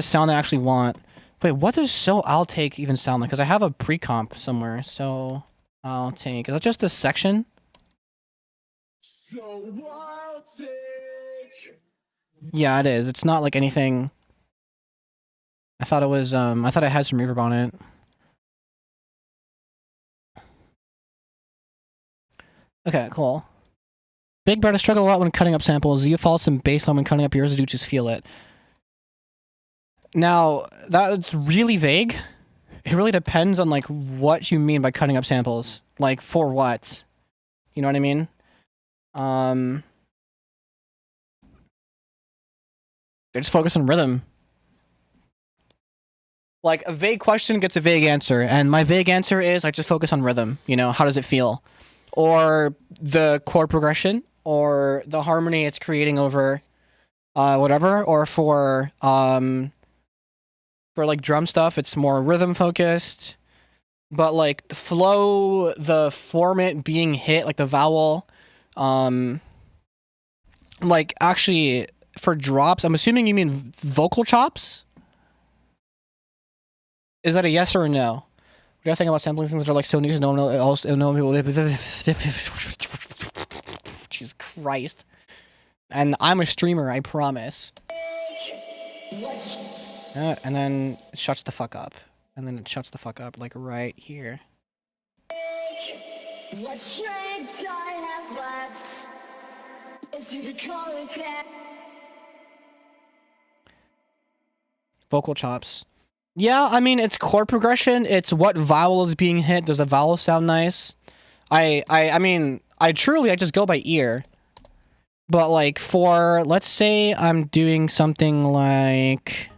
sound I actually want. Wait, what does so I'll take even sound like? Because I have a pre-comp somewhere. So I'll take. Is that just this section? So I'll take. Yeah, it is. It's not like anything. I thought it was, I thought I had some reverb on it. Okay, cool. Big Bird, I struggle a lot when cutting up samples. You follow some bass line when cutting up yours, do just feel it. Now, that's really vague. It really depends on, like, what you mean by cutting up samples. Like, for what? You know what I mean? They just focus on rhythm. Like, a vague question gets a vague answer, and my vague answer is I just focus on rhythm. You know, how does it feel? Or the chord progression, or the harmony it's creating over whatever, or for For like drum stuff, it's more rhythm focused. But like the flow, the format being hit, like the vowel, like actually for drops, I'm assuming you mean vocal chops? Is that a yes or a no? What do you think about sampling things that are like so niche? No one else, no people. Jesus Christ! And I'm a streamer, I promise. And then it shuts the fuck up. And then it shuts the fuck up, like right here. Vocal chops. Yeah, I mean, it's chord progression. It's what vowel is being hit. Does a vowel sound nice? I mean, I just go by ear. But like for, let's say I'm doing something like...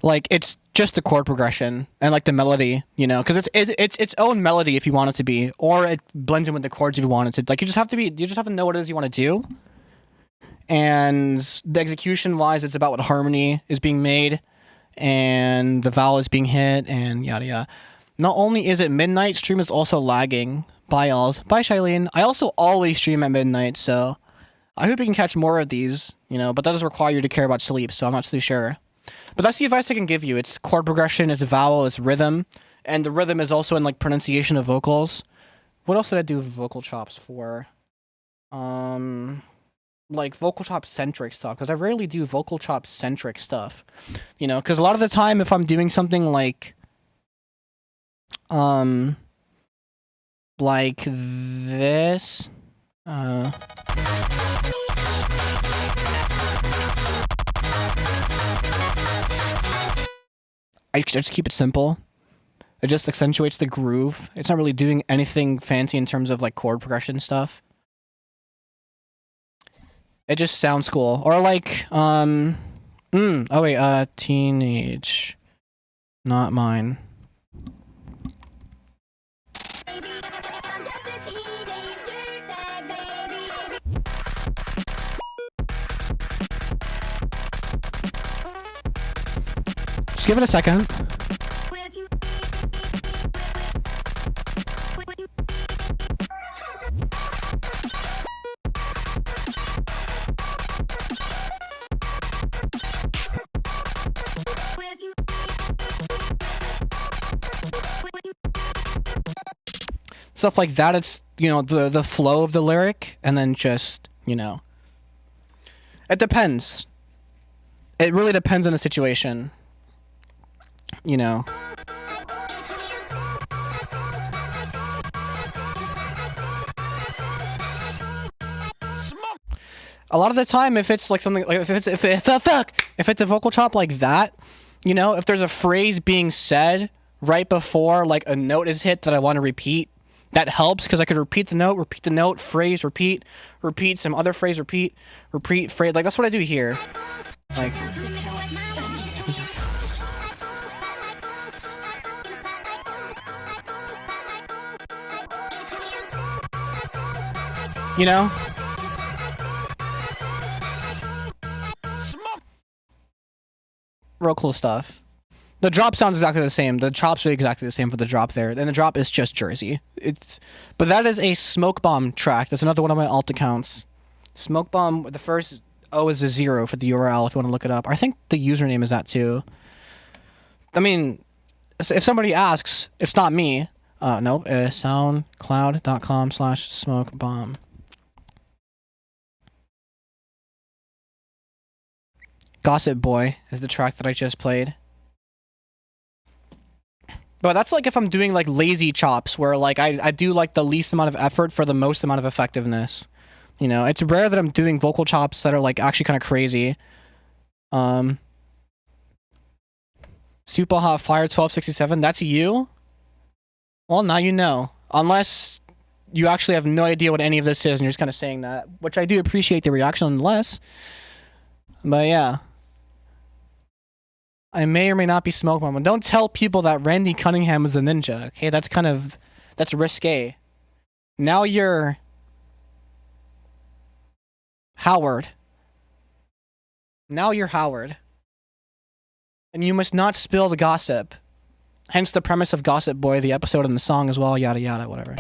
like it's just the chord progression and like the melody, you know, because it's its own melody if you want it to be, or it blends in with the chords if you want it to. Like you just have to know what it is you want to do. And the execution wise, it's about what harmony is being made and the vowel is being hit and yada yada. Not only is it midnight, stream is also lagging. Bye y'all. Bye Shailene. I also always stream at midnight, so I hope you can catch more of these, you know, but that does require you to care about sleep, so I'm not too sure. But that's the advice I can give you. It's chord progression, it's vowel, it's rhythm, and the rhythm is also in like pronunciation of vocals. What else did I do with vocal chops for? Like vocal chop centric stuff, because I rarely do vocal chop centric stuff, you know, because a lot of the time if I'm doing something like this, I just keep it simple. It just accentuates the groove. It's not really doing anything fancy in terms of like chord progression stuff. It just sounds cool. Or like, oh wait, teenage. Not mine. Just give it a second. Stuff like that, it's, you know, the flow of the lyric, and then just, you know. It depends. It really depends on the situation. You know. A lot of the time, if it's like something like if it's a vocal chop like that, you know, if there's a phrase being said right before like a note is hit that I want to repeat, that helps because I could repeat the note, phrase, repeat, some other phrase, repeat, phrase. Like that's what I do here. Like. You know? Real cool stuff. The drop sounds exactly the same. The chops are exactly the same for the drop there. And the drop is just Jersey. But that is a Smoke Bomb track. That's another one of my alt accounts. Smoke Bomb, the first O is a 0 for the URL if you want to look it up. I think the username is that too. I mean, if somebody asks, it's not me. No, soundcloud.com/smokebomb. Gossip Boy is the track that I just played. But that's like if I'm doing like lazy chops where like I do like the least amount of effort for the most amount of effectiveness. You know, it's rare that I'm doing vocal chops that are like actually kind of crazy. Super Hot Fire 1267, that's you? Well, now you know. Unless you actually have no idea what any of this is, and you're just kind of saying that, which I do appreciate the reaction nonetheless. But yeah. I may or may not be smoke bomb. Don't tell people that Randy Cunningham is a ninja, okay? That's risque. Now you're Howard. Now you're Howard. And you must not spill the gossip. Hence the premise of Gossip Boy, the episode and the song as well, yada yada, whatever.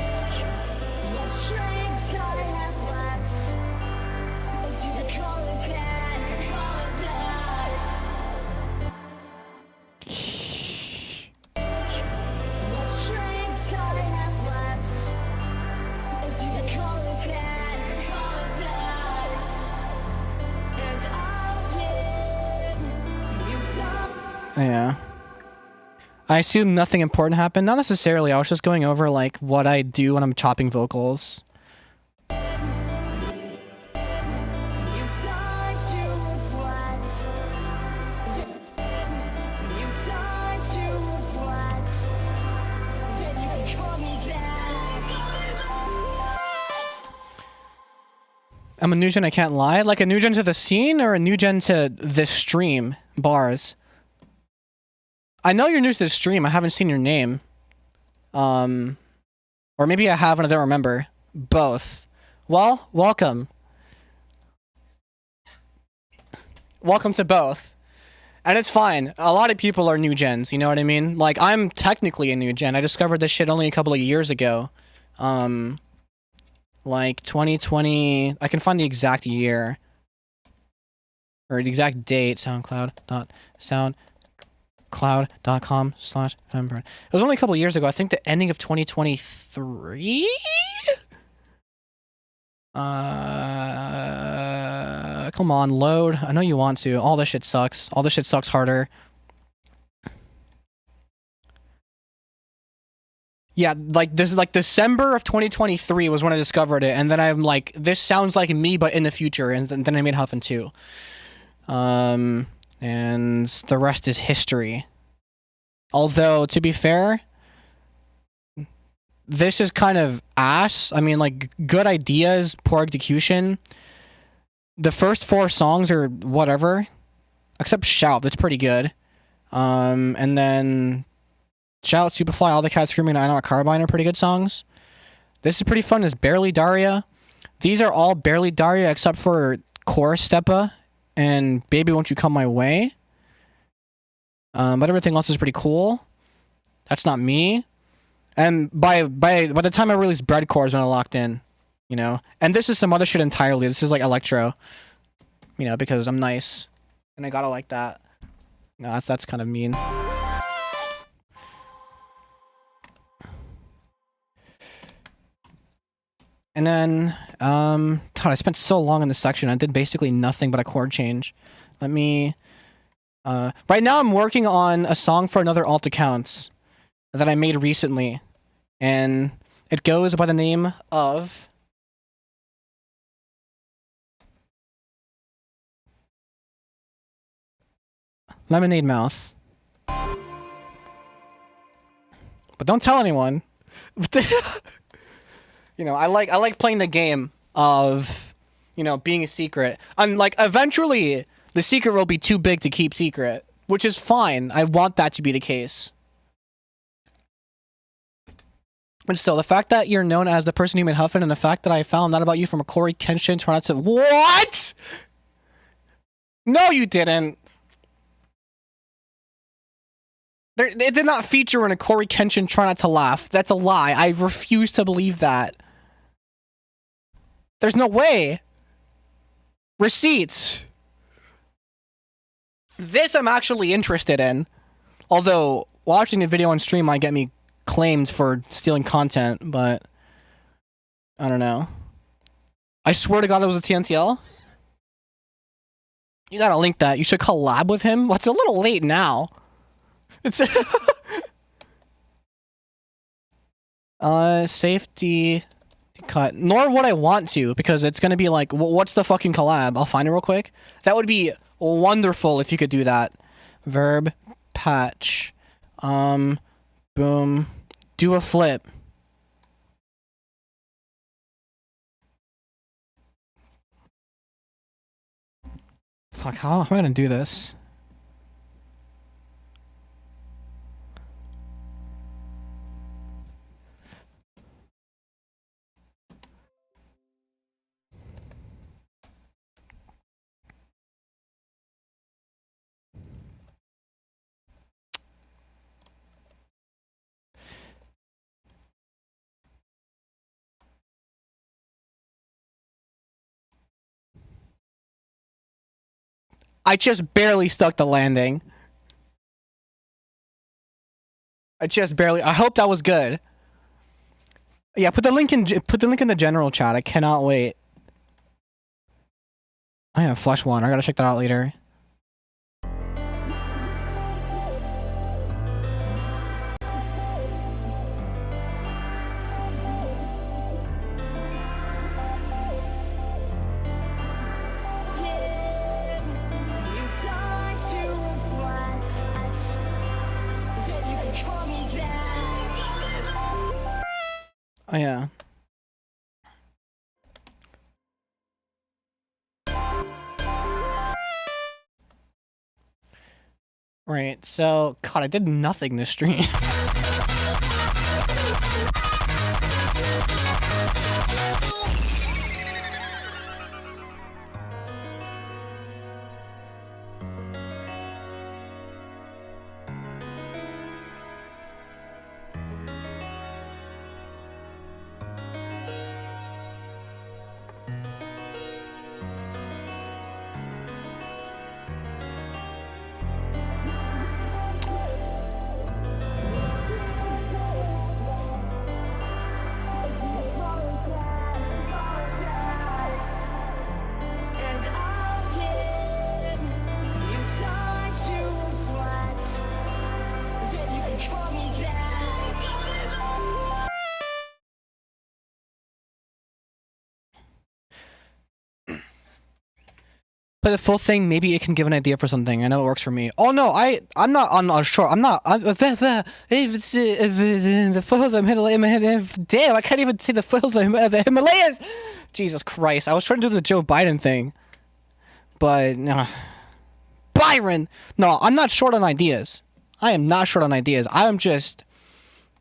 Yeah. I assume nothing important happened. Not necessarily. I was just going over like what I do when I'm chopping vocals. I'm a new gen, I can't lie. Like a new gen to the scene or a new gen to this stream? Bars. I know you're new to the stream. I haven't seen your name. Or maybe I have and I don't remember. Both. Well, welcome. Welcome to both. And it's fine. A lot of people are new gens, you know what I mean? Like, I'm technically a new gen. I discovered this shit only a couple of years ago. Like 2020, I can find the exact year. Or the exact date, soundcloud.com/fembread. It was only a couple of years ago. I think the ending of 2023? Come on, load. I know you want to. All this shit sucks. All this shit sucks harder. Yeah, like this is like December of 2023 was when I discovered it, and then I'm like, this sounds like me, but in the future, and then I made Huffin 2. And the rest is history. Although, to be fair, this is kind of ass. I mean, like, good ideas, poor execution. The first 4 songs are whatever, except Shout, that's pretty good. And then Shout, Superfly, All the Cats Screaming, I Know a Carbine are pretty good songs. This is pretty fun, it's Barely Daria. These are all Barely Daria except for Chorus Steppa and Baby Won't You Come My Way. But everything else is pretty cool. That's not me. And by the time I released Breadcore is when I locked in, you know. And this is some other shit entirely. This is like electro, you know, because I'm nice and I gotta like that. No, that's kind of mean. And then, God, I spent so long in this section. I did basically nothing but a chord change. Let me. Right now I'm working on a song for another alt accounts that I made recently, and it goes by the name of Lemonade Mouth. But don't tell anyone. You know, I like playing the game of, you know, being a secret. And like eventually the secret will be too big to keep secret, which is fine. I want that to be the case. But still, the fact that you're known as the person who made Huffin and the fact that I found out about you from a Corey Kenshin trying to... What? No, you didn't. It did not feature in a Corey Kenshin Try Not to Laugh. That's a lie. I refuse to believe that. There's no way. Receipts. This I'm actually interested in. Although, watching the video on stream might get me claimed for stealing content, but I don't know. I swear to God it was a TNTL. You gotta link that. You should collab with him. Well, it's a little late now. It's safety cut. Nor would I want to, because it's gonna be like, what's the fucking collab? I'll find it real quick. That would be wonderful if you could do that. Verb patch. Boom. Do a flip. Fuck, how am I gonna do this? I just barely stuck the landing. I just barely. I hope that was good. Yeah, put the link in the general chat. I cannot wait. I have flush one. I gotta check that out later. Oh yeah. Right, so God, I did nothing this stream. Play the full thing. Maybe it can give an idea for something. I know it works for me. Oh no, I'm not on short. I'm not. The foothills of Himalayas. Damn, I can't even say the foothills of the Himalayas. Jesus Christ! I was trying to do the Joe Biden thing, but no. Byron. No, I'm not short on ideas. I am not short on ideas. I am just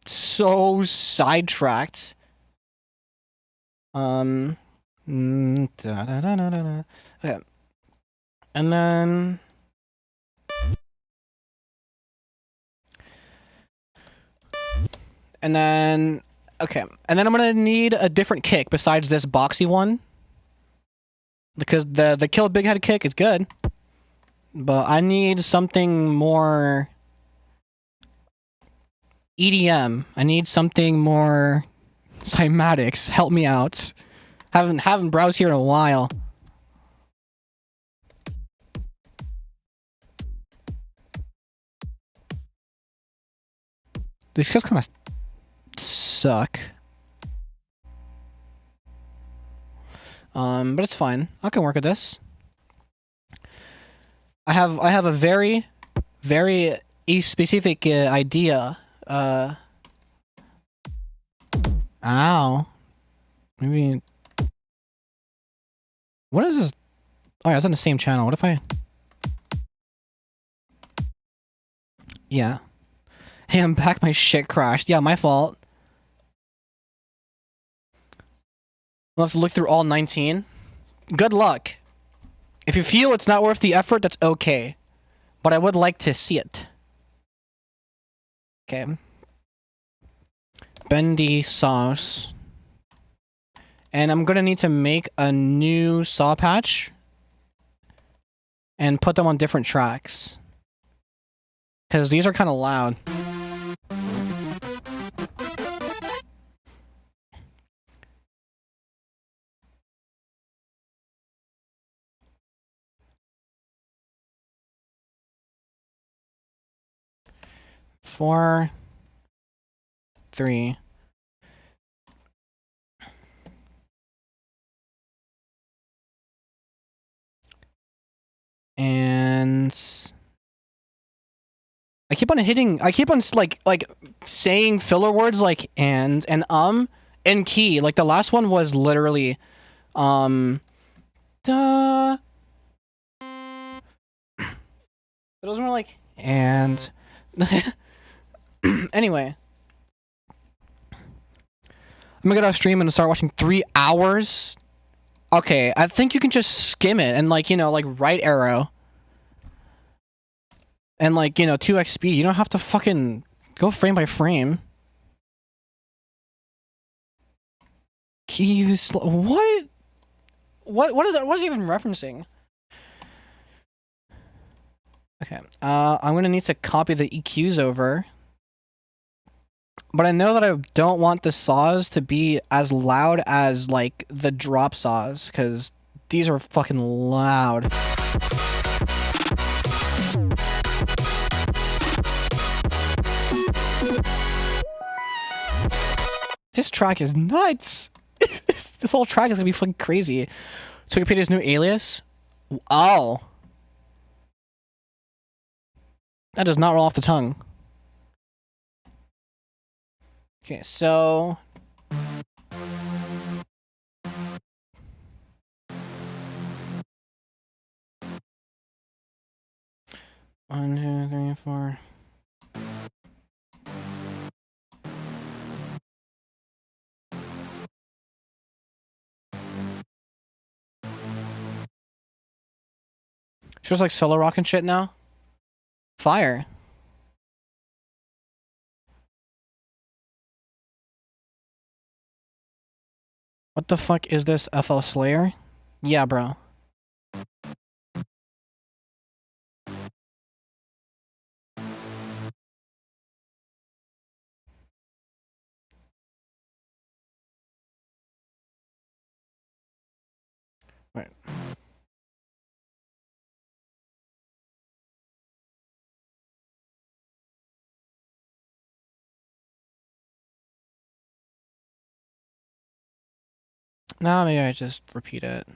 so sidetracked. Okay. And then okay. And then I'm gonna need a different kick besides this boxy one. Because the kill big head kick is good. But I need something more EDM. I need something more cymatics. Help me out. Haven't browsed here in a while. These guys kind of suck. But it's fine. I can work with this. I have a very specific idea. Ow. Maybe. What is this? Oh yeah, it's on the same channel. What if I? Yeah. Hey, I'm back. My shit crashed. Yeah, my fault. Let's look through all 19. Good luck. If you feel it's not worth the effort, that's okay. But I would like to see it. Okay. Bendy sauce. And I'm gonna need to make a new saw patch. And put them on different tracks. Because these are kind of loud. Four, three. And I keep on like saying filler words like and in key. Like the last one was literally duh. It was more like, and anyway, I'm gonna get off stream and start watching 3 hours. Okay, I think you can just skim it and like, you know, like right arrow. And like, you know, 2x speed. You don't have to fucking go frame by frame. Keys. What? What is that? What is he even referencing? Okay. I'm gonna need to copy the EQs over. But I know that I don't want the saws to be as loud as like the drop saws, because these are fucking loud. This track is nuts. This whole track is gonna be fucking crazy. So Wikipedia's new alias? Oh. That does not roll off the tongue. Okay, so... One, two, three, four... She was like solo rock and shit now? Fire. What the fuck is this, FL Slayer? Yeah, bro. Wait. No, maybe I just repeat it.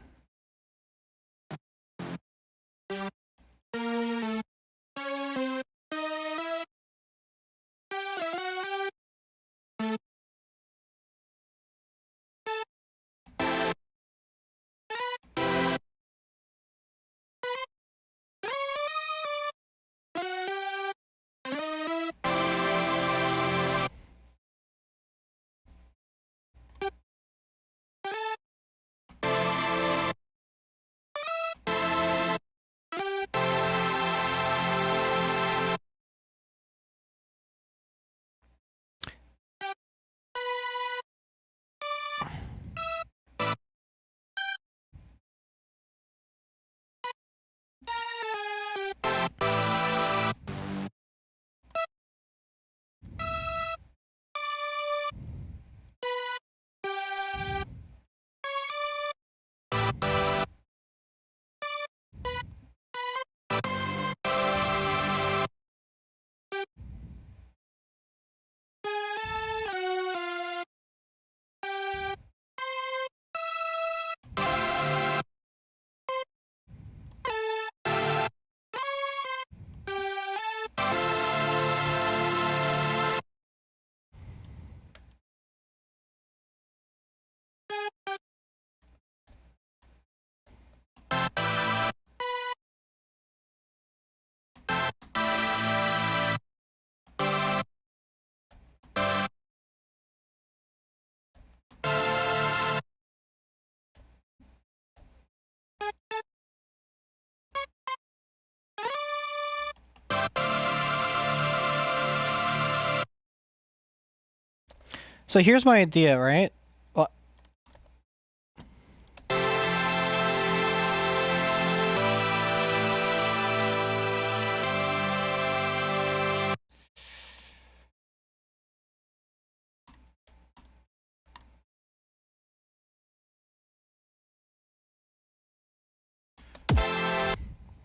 So here's my idea, right? What?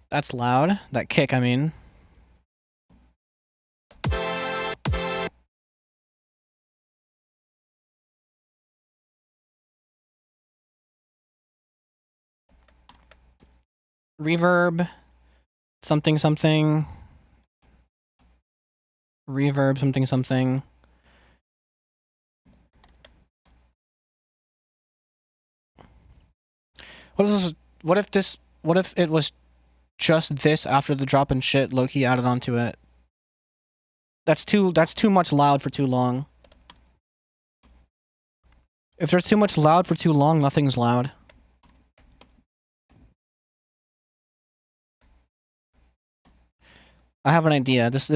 That's loud. That kick, I mean. Reverb. Something something. Reverb something something. What is this? What if it was just this after the drop and shit Loki added onto it. That's too much loud for too long. If there's too much loud for too long, nothing's loud. I have an idea. This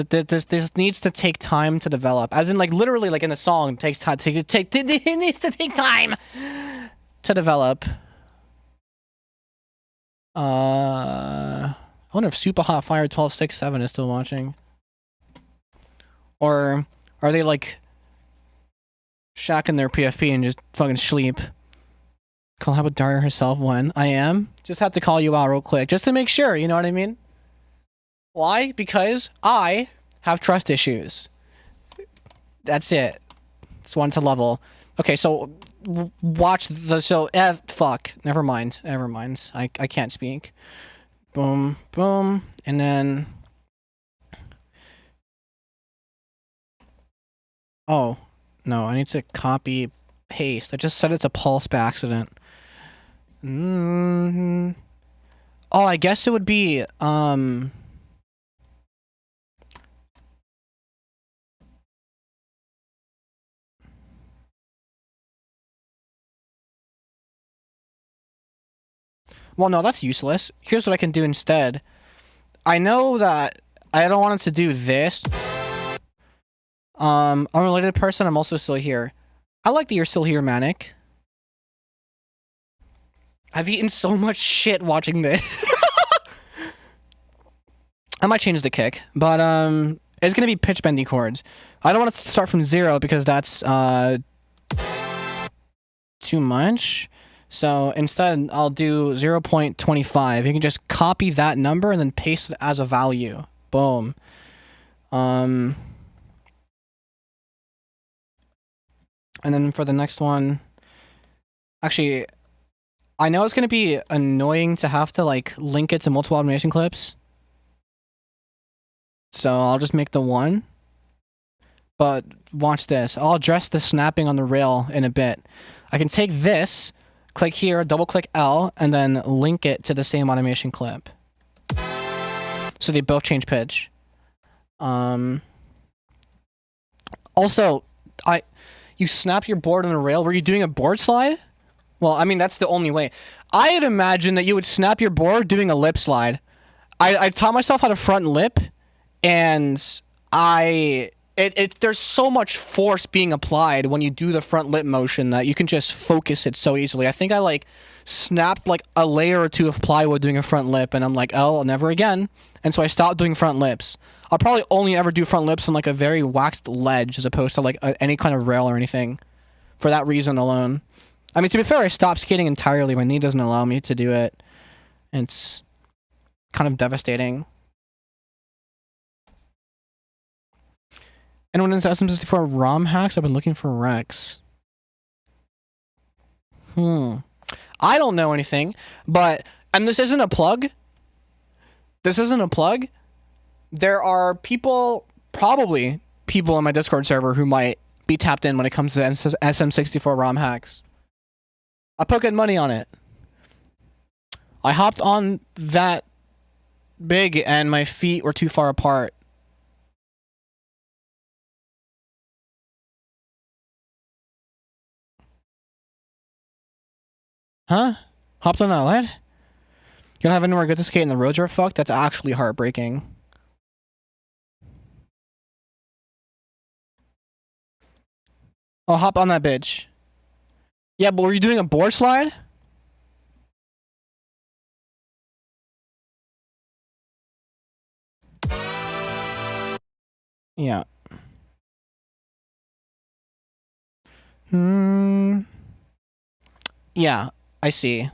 needs to take time to develop. As in, like, literally, like in the song, it takes time. It needs to take time to develop. I wonder if Super Hot Fire 1267 is still watching. Or are they like shacking their PFP and just fucking sleep? Call how about Daria herself when I am? Just have to call you out real quick just to make sure, you know what I mean? Why? Because I have trust issues. That's it. It's one to level. Okay, so watch the fuck. Never mind. I can't speak. Boom, boom, and then oh no, I need to copy paste. I just set it to pulse by accident. Oh, I guess it would be well, no, that's useless. Here's what I can do instead. I know that I don't want it to do this. Unrelated person, I'm also still here. I like that you're still here, Manic. I've eaten so much shit watching this. I might change the kick, but it's gonna be pitch bendy chords. I don't want to start from 0 because that's too much. So instead, I'll do 0.25. You can just copy that number and then paste it as a value. Boom. And then for the next one, actually, I know it's gonna be annoying to have to like link it to multiple automation clips. So I'll just make the one. But watch this. I'll address the snapping on the rail in a bit. I can take this, click here, double click L, and then link it to the same automation clip. So they both change pitch. Also, you snapped your board on a rail. Were you doing a board slide? Well, I mean, that's the only way. I had imagined that you would snap your board doing a lip slide. I taught myself how to front lip, and there's so much force being applied when you do the front lip motion that you can just focus it so easily. I think I like snapped like a layer or two of plywood doing a front lip, and I'm like, oh, never again. And so I stopped doing front lips. I'll probably only ever do front lips on like a very waxed ledge as opposed to like any kind of rail or anything. For that reason alone. I mean, to be fair, I stopped skating entirely. My knee doesn't allow me to do it. It's kind of devastating. Anyone into SM64 ROM hacks? I've been looking for Rex. I don't know anything, but, and this isn't a plug. This isn't a plug. There are people, probably people on my Discord server who might be tapped in when it comes to SM64 ROM hacks. I put good money on it. I hopped on that big and my feet were too far apart. Huh? Hopped on that what? You don't have anywhere good to skate and the roads are fucked? That's actually heartbreaking. Oh, hop on that bitch. Yeah, but were you doing a board slide? Yeah. Yeah, I see.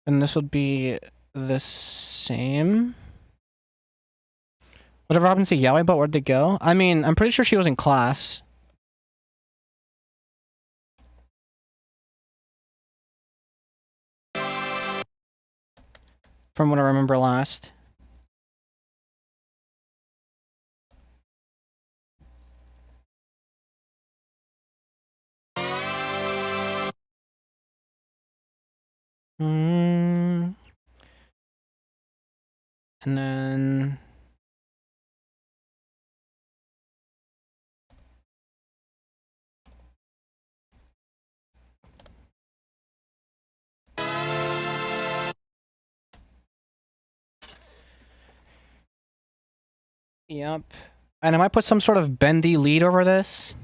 And this would be the same. Whatever happened to Yaoi, but where'd they go? I mean, I'm pretty sure she was in class. From what I remember last. And then yep. And I might put some sort of bendy lead over this.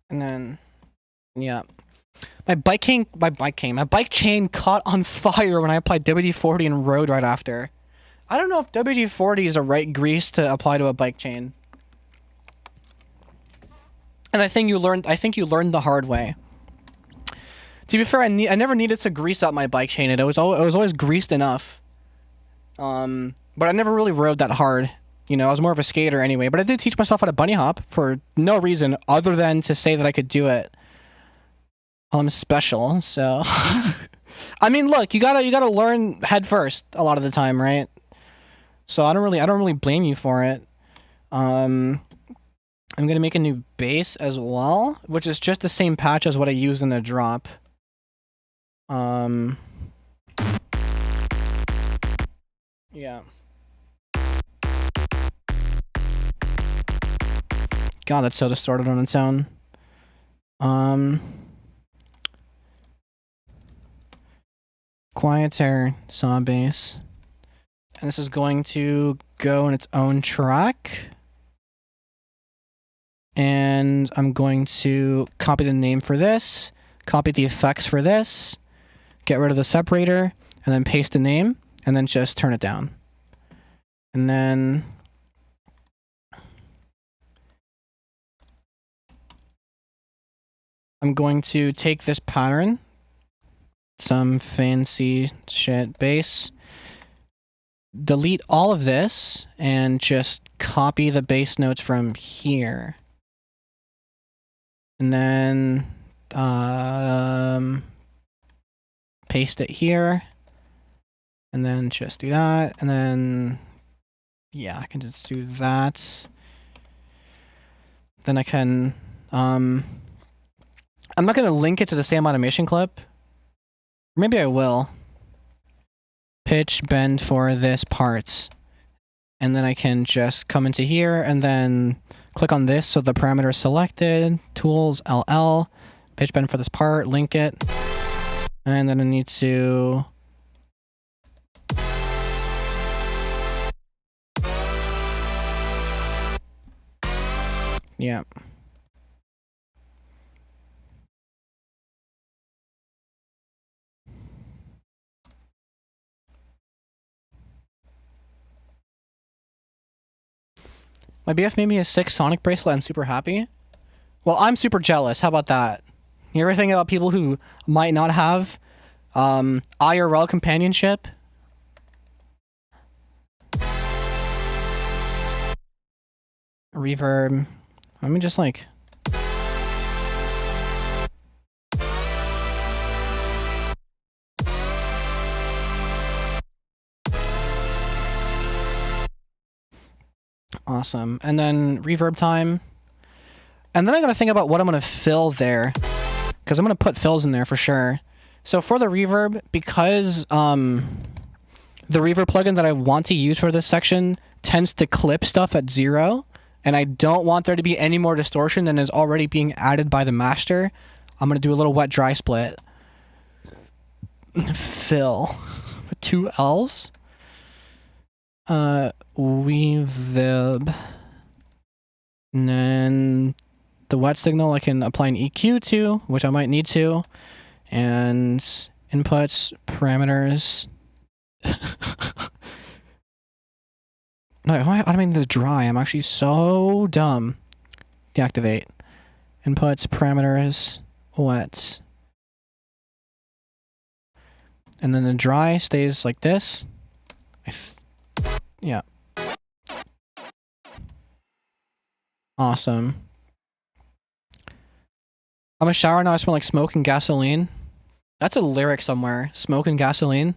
And then, yeah. My bike chain caught on fire when I applied WD-40 and rode right after. I don't know if WD-40 is a right grease to apply to a bike chain. And I think you learned the hard way. To be fair, I never needed to grease up my bike chain. It was always greased enough. But I never really rode that hard. You know, I was more of a skater anyway. But I did teach myself how to bunny hop for no reason other than to say that I could do it. I'm special, so I mean, look, you gotta learn head first a lot of the time, right? So I don't really blame you for it. I'm gonna make a new base as well, which is just the same patch as what I used in the drop. Yeah. God, that's so distorted on its own. Quieter saw base. And this is going to go in its own track. And I'm going to copy the name for this, copy the effects for this, get rid of the separator, and then paste the name, and then just turn it down. And then I'm going to take this pattern, some fancy shit base, delete all of this, and just copy the bass notes from here. And then paste it here. And then just do that. And then, yeah, I can just do that. Then I can, I'm not going to link it to the same automation clip. Maybe I will. Pitch bend for this parts. And then I can just come into here and then click on this so the parameter is selected. Tools, LL. Pitch bend for this part, link it. And then I need to... yeah. My BF made me a 6 Sonic bracelet. I'm super happy. Well, I'm super jealous. How about that? You ever think about people who might not have IRL companionship? Reverb. Let me just like... awesome. And then reverb time. And then I gotta think about what I'm gonna fill there. Because I'm gonna put fills in there for sure. So for the reverb, because the reverb plugin that I want to use for this section tends to clip stuff at 0, and I don't want there to be any more distortion than is already being added by the master, I'm gonna do a little wet dry split. Fill. With 2 L's. Reverb. And then the wet signal I can apply an EQ to, which I might need to. And inputs, parameters. No, I mean the dry. I'm actually so dumb. Deactivate. Inputs, parameters, wet. And then the dry stays like this. Yeah. Awesome. I'm a shower now. I smell like smoke and gasoline. That's a lyric somewhere. Smoke and gasoline.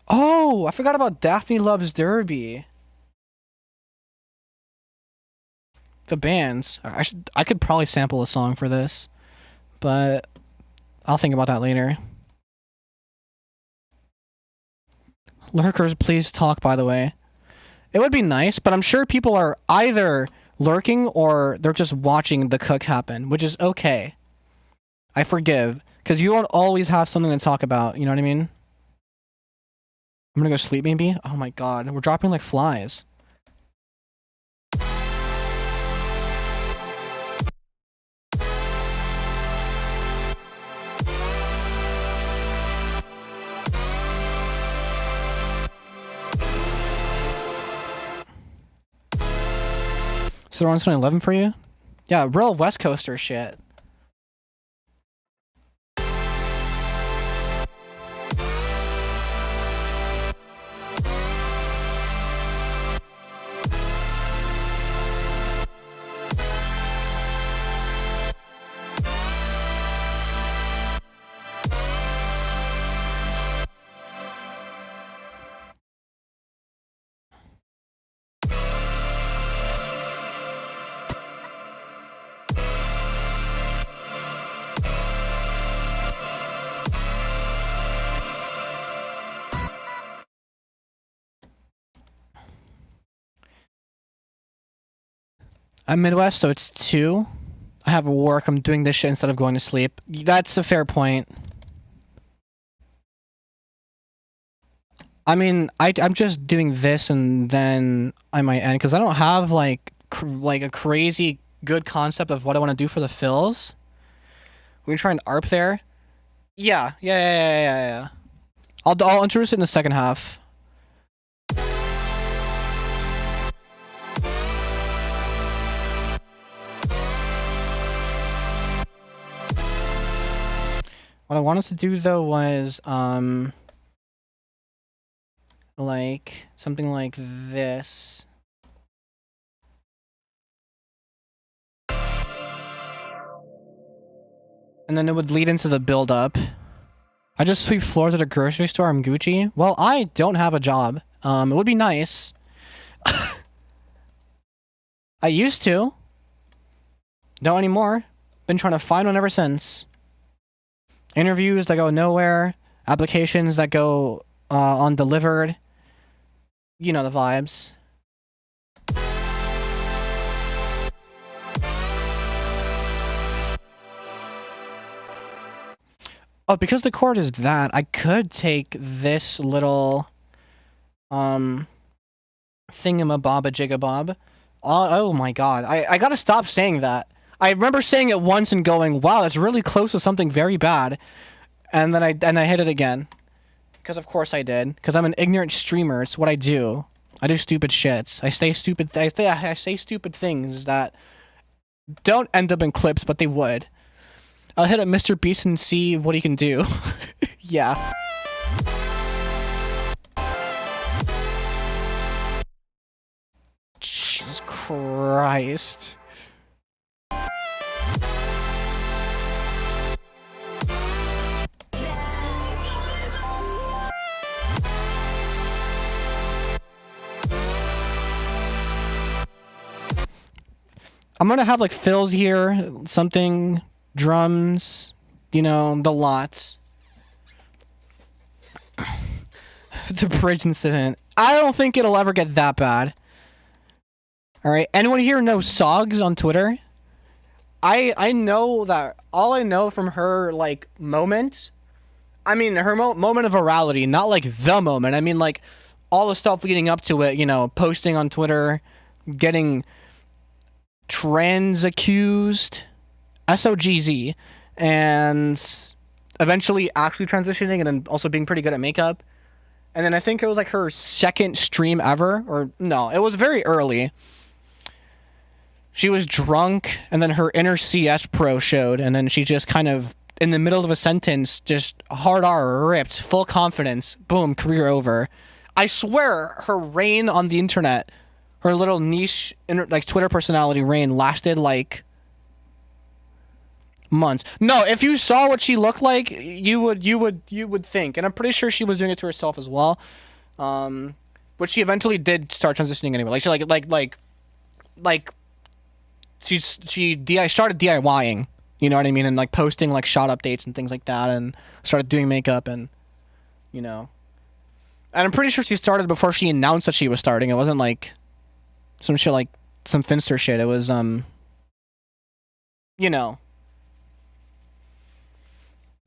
Oh, I forgot about Daphne Loves Derby. The bands. I could probably sample a song for this, but I'll think about that later. Lurkers, please talk, by the way. It would be nice, but I'm sure people are either lurking or they're just watching the cook happen, which is okay. I forgive, because you won't always have something to talk about, you know what I mean? I'm gonna go sleep, maybe? Oh my god, we're dropping like flies. So we're on 2011 for you? Yeah, real West Coaster shit. I'm Midwest, so it's 2. I have work. I'm doing this shit instead of going to sleep. That's a fair point. I mean, I'm just doing this and then I might end because I don't have like a crazy good concept of what I want to do for the fills. We can try and ARP there. Yeah. I'll introduce it in the second half. What I wanted to do though was like something like this. And then it would lead into the build up. I just sweep floors at a grocery store. I'm Gucci. Well, I don't have a job. It would be nice. I used to. Don't anymore. Been trying to find one ever since. Interviews that go nowhere. Applications that go undelivered. You know the vibes. Oh, because the cord is that, I could take this little thingamabobba-jigabob. Oh my god. I gotta stop saying that. I remember saying it once and going, wow, that's really close to something very bad. And then I hit it again. Because of course I did. Because I'm an ignorant streamer. It's what I do. I do stupid shits. I say stupid things that don't end up in clips, but they would. I'll hit up Mr. Beast and see what he can do. Yeah. Jesus Christ. I'm gonna have like fills here, something, drums, you know, the lots. The bridge incident. I don't think it'll ever get that bad. Alright, anyone here know Sogs on Twitter? I know that, all I know from her, like, moment, I mean, her moment of virality, not like the moment, I mean, like, all the stuff leading up to it, you know, posting on Twitter, getting trans accused, SOGZ, and eventually actually transitioning and then also being pretty good at makeup. And then I think it was like her second stream ever, or no, it was very early. She was drunk and then her inner CS pro showed and then she just kind of, in the middle of a sentence, just hard R ripped, full confidence, boom, career over. I swear her reign on the internet, her little niche like Twitter personality reign lasted like months. No, if you saw what she looked like, you would think, and I'm pretty sure she was doing it to herself as well. But she eventually did start transitioning anyway. Like she started DIYing. You know what I mean? And like posting like shot updates and things like that, and started doing makeup and, you know. And I'm pretty sure she started before she announced that she was starting. It wasn't like some shit like some Finster shit. It was you know.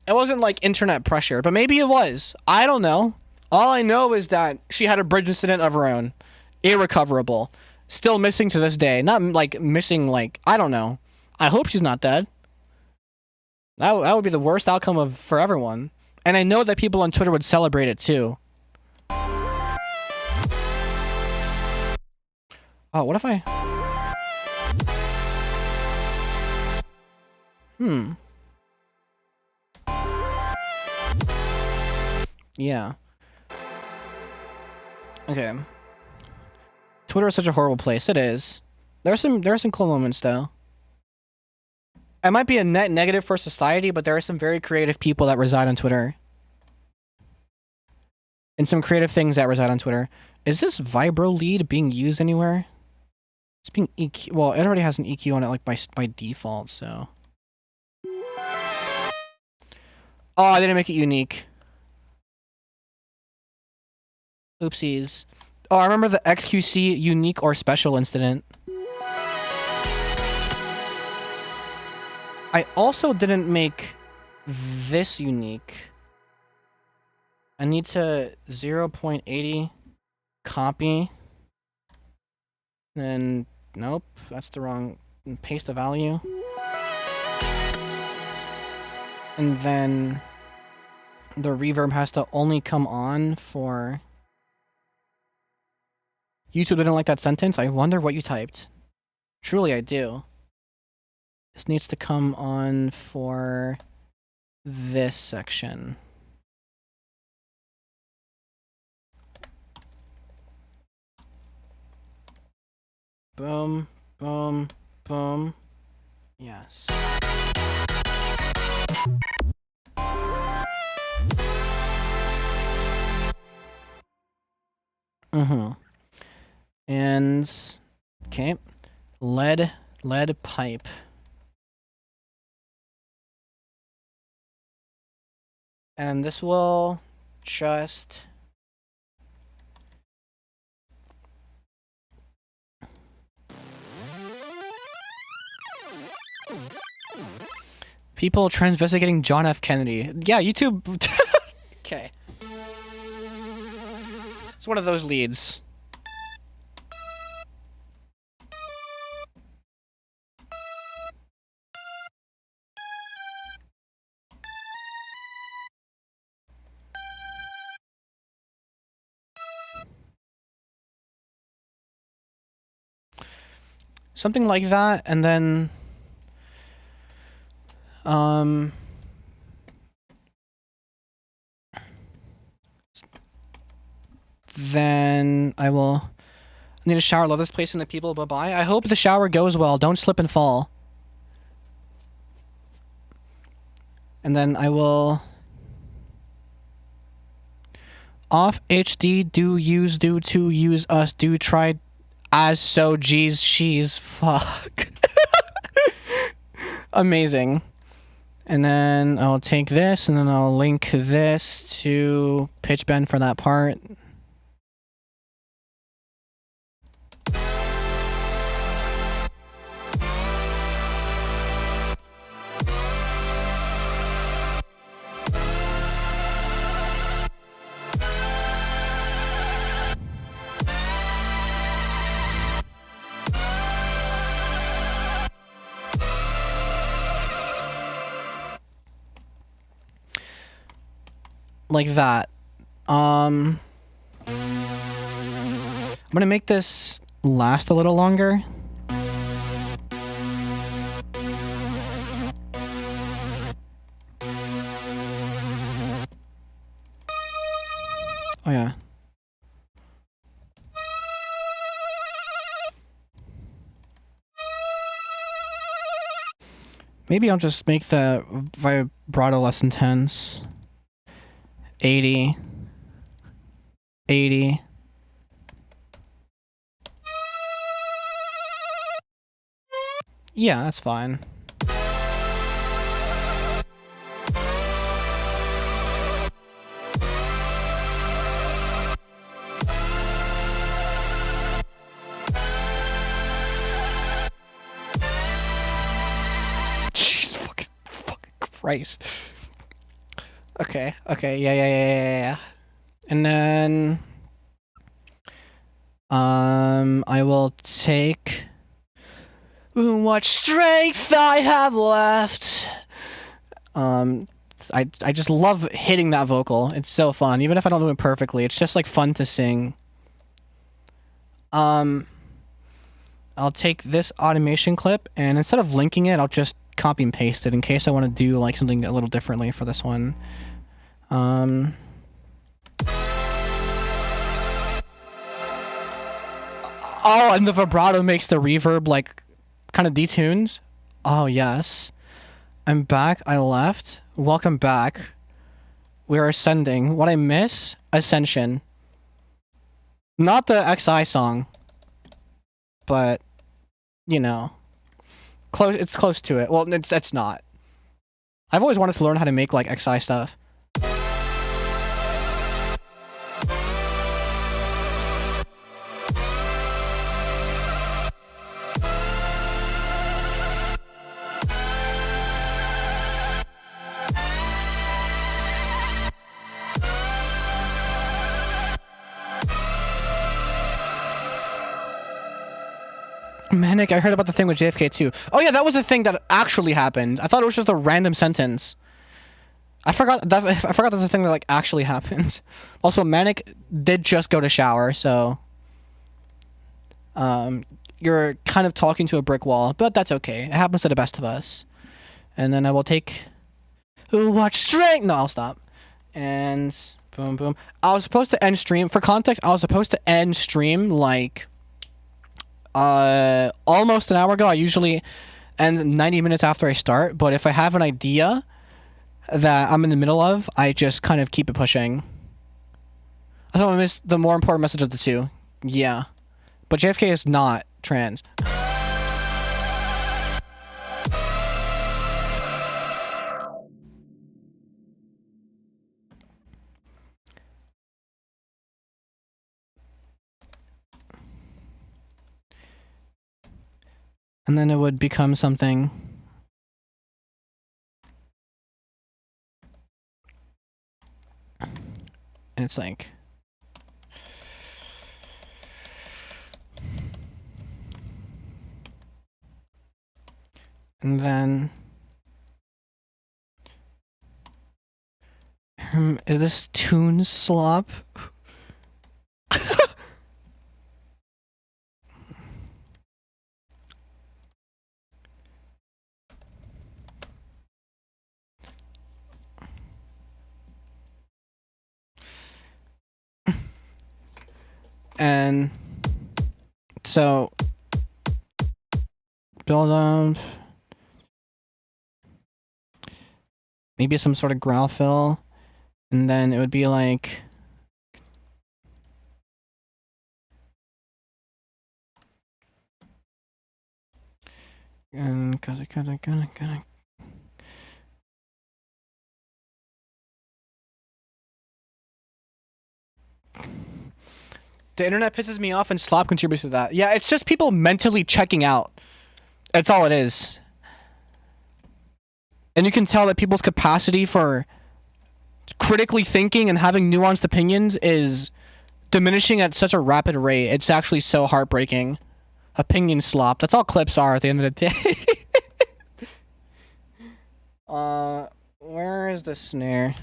It wasn't like internet pressure, but maybe it was. I don't know. All I know is that she had a bridge incident of her own. Irrecoverable. Still missing to this day. Not like missing like, I don't know. I hope she's not dead. That would be the worst outcome for everyone. And I know that people on Twitter would celebrate it too. Oh, what if I... Yeah. Okay. Twitter is such a horrible place. It is. There are some cool moments though. It might be a net negative for society, but there are some very creative people that reside on Twitter. And some creative things that reside on Twitter. Is this vibro lead being used anywhere? It's being EQ. Well, it already has an EQ on it like by default, so. Oh, I didn't make it unique. Oopsies. Oh, I remember the XQC unique or special incident. I also didn't make this unique. I need to 0.80 copy. Then, nope, that's the wrong, paste the value. And then the reverb has to only come on for... YouTube didn't like that sentence? I wonder what you typed. Truly, I do. This needs to come on for this section. Boom, boom, boom. Yes. Mm-hmm. And, okay. Lead pipe. And this will just... People investigating John F. Kennedy. Yeah, YouTube... Okay. It's one of those leads. Something like that, and then... Then I need a shower. Love this place and the people. Bye-bye. I hope the shower goes well. Don't slip and fall. And then I will... Off HD, do use, do to use us, do try as so, geez, she's, fuck. Amazing. And then I'll take this and then I'll link this to pitch bend for that part. Like that. I'm gonna make this last a little longer. Oh yeah. Maybe I'll just make the vibrato less intense. 80. 80. Yeah, that's fine. Jeez, fucking Christ. Okay, yeah. And then I will take what strength I have left. I just love hitting that vocal. It's so fun, even if I don't do it perfectly. It's just like fun to sing. I'll take this automation clip, and instead of linking it, I'll just copy and paste it in case I want to do like something a little differently for this one. Oh, and the vibrato makes the reverb like kind of detunes. Oh yes, I'm back. I left. Welcome back. We are ascending. What I miss? Ascension. Not the XI song, but you know, close. It's close to it. Well, it's not. I've always wanted to learn how to make like XI stuff. Manic, I heard about the thing with JFK too. Oh yeah, that was a thing that actually happened. I thought it was just a random sentence. I forgot there's a thing that like actually happened. Also, Manic did just go to shower, so you're kind of talking to a brick wall, but that's okay. It happens to the best of us. And then I will take watch strength. No, I'll stop. And boom, boom. I was supposed to end stream. For context, I was supposed to end stream like almost an hour ago. I usually end 90 minutes after I start, but if I have an idea that I'm in the middle of, I just kind of keep it pushing. I thought I missed the more important message of the two. Yeah. But JFK is not trans. And then it would become something. And it's like. And then. Is this tune slop? And so build up maybe some sort of growl fill, and then it would be like gotta. The internet pisses me off and slop contributes to that. Yeah, it's just people mentally checking out. That's all it is. And you can tell that people's capacity for critically thinking and having nuanced opinions is diminishing at such a rapid rate. It's actually so heartbreaking. Opinion slop. That's all clips are at the end of the day. Where is the snare?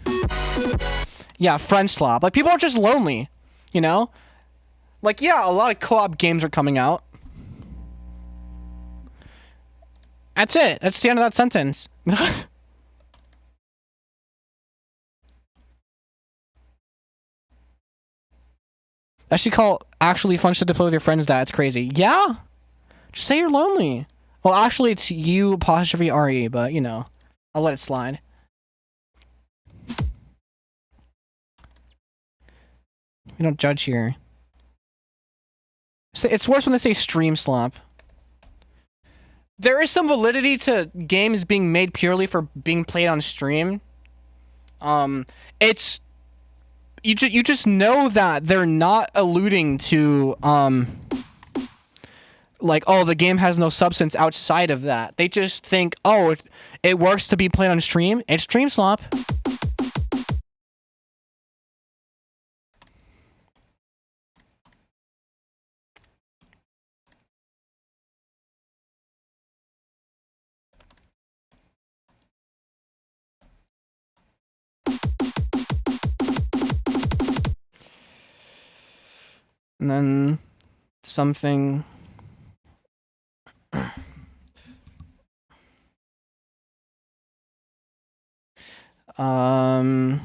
Yeah, friend slop. Like, people are just lonely, you know? Like, yeah, a lot of co-op games are coming out. That's it. That's the end of that sentence. Actually call actually fun shit to play with your friends that. It's crazy. Yeah? Just say you're lonely. Well, actually, it's U apostrophe RE, but you know, I'll let it slide. We don't judge here. It's worse when they say stream slop. There is some validity to games being made purely for being played on stream. It's you just know that they're not alluding to like, oh, the game has no substance outside of that. They just think, oh, it works to be played on stream. It's stream slop. And then something. And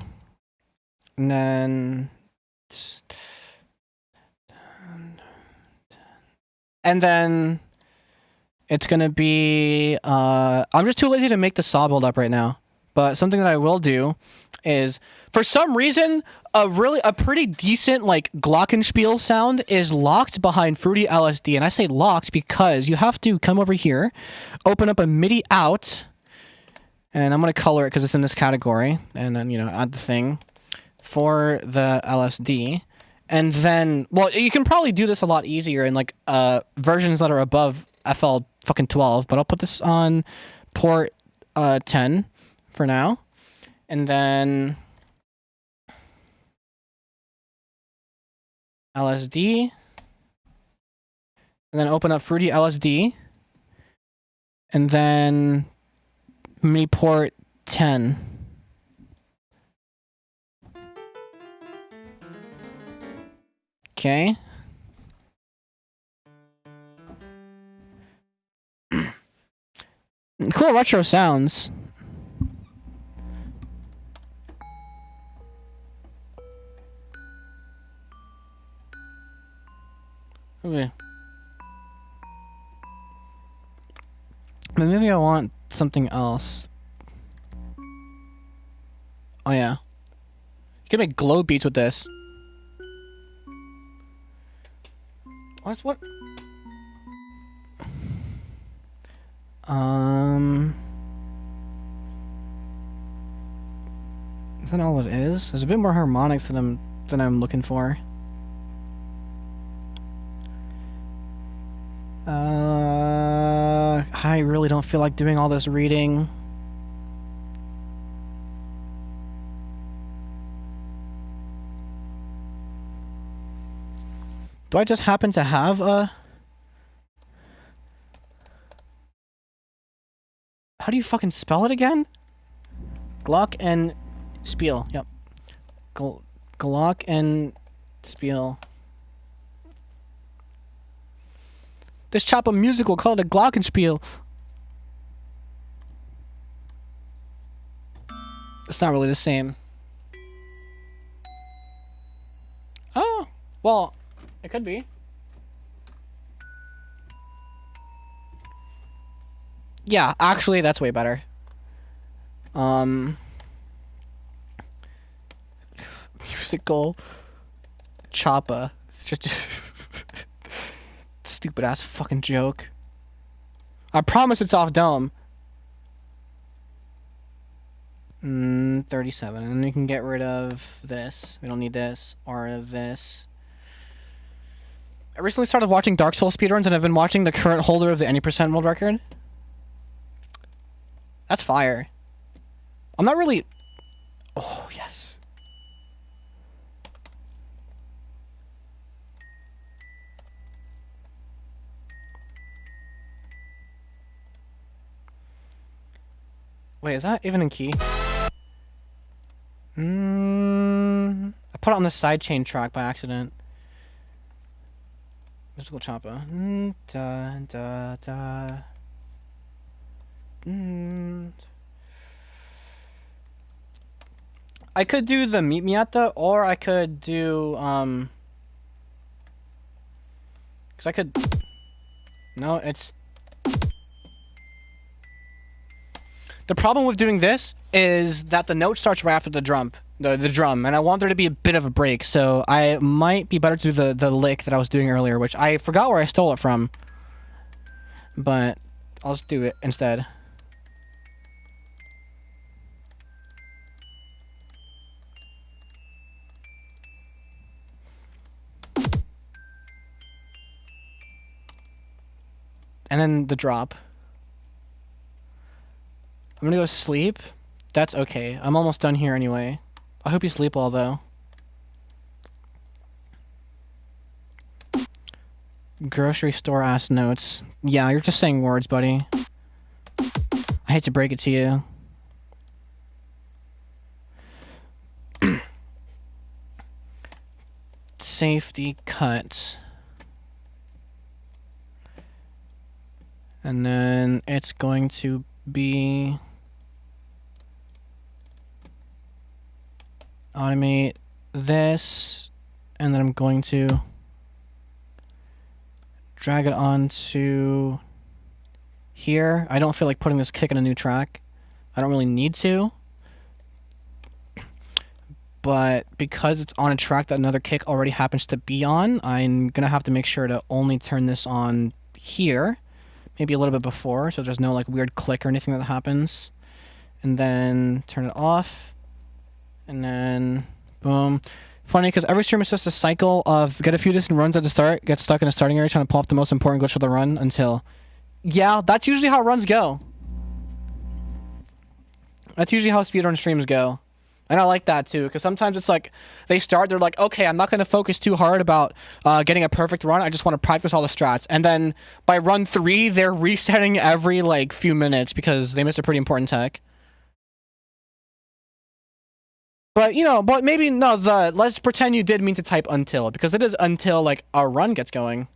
then. And then it's gonna be. I'm just too lazy to make the saw build up right now. But something that I will do is, for some reason, a pretty decent like glockenspiel sound is locked behind Fruity LSD, and I say locked because you have to come over here, open up a MIDI out, and I'm gonna color it because it's in this category, and then add the thing for the LSD, and then you can probably do this a lot easier in like versions that are above FL fucking 12, but I'll put this on port 10 for now. And then LSD. And then open up Fruity LSD. And then MIDI port 10. Okay. Cool retro sounds. Okay. But maybe I want something else. Oh yeah. You can make glow beats with this. What? Is that all it is? There's a bit more harmonics than I'm looking for. I really don't feel like doing all this reading. Do I just happen to have a... How do you fucking spell it again? Glock and Spiel. Yep. Glock and Spiel. This chop a musical called a glockenspiel. It's not really the same. Oh, well, it could be. Yeah, actually, that's way better. Musical choppa. It's just stupid ass fucking joke. I promise it's off dome. 37. And we can get rid of this. We don't need this or this. I recently started watching Dark Souls speedruns, and I've been watching the current holder of the any percent world record. That's fire. I'm not really... Oh, yes. Wait, is that even in key? I put it on the sidechain track by accident. Musical choppa. I could do the Meet Me at the, or I could do, because I could... No, it's... The problem with doing this is that the note starts right after the drum, the drum, and I want there to be a bit of a break, so I might be better to do the lick that I was doing earlier, which I forgot where I stole it from. But I'll just do it instead. And then the drop. I'm gonna go sleep. That's okay. I'm almost done here anyway. I hope you sleep well, though. Grocery store ass notes. Yeah, you're just saying words, buddy. I hate to break it to you. Safety cut. And then it's going to be automate this, and then I'm going to drag it onto here. I don't feel like putting this kick in a new track. I don't really need to. But because it's on a track that another kick already happens to be on, I'm going to have to make sure to only turn this on here. Maybe a little bit before, so there's no like weird click or anything that happens. And then turn it off. And then boom. Funny because every stream is just a cycle of get a few decent runs at the start, get stuck in a starting area trying to pull off the most important glitch for the run until... Yeah, that's usually how runs go. That's usually how speedrun streams go. And I like that too, because sometimes it's like, they start, they're like, okay, I'm not going to focus too hard about getting a perfect run, I just want to practice all the strats. And then by run 3, they're resetting every like few minutes because they miss a pretty important tech. But, you know, but maybe, no, let's pretend you did mean to type until, because it is until like a run gets going.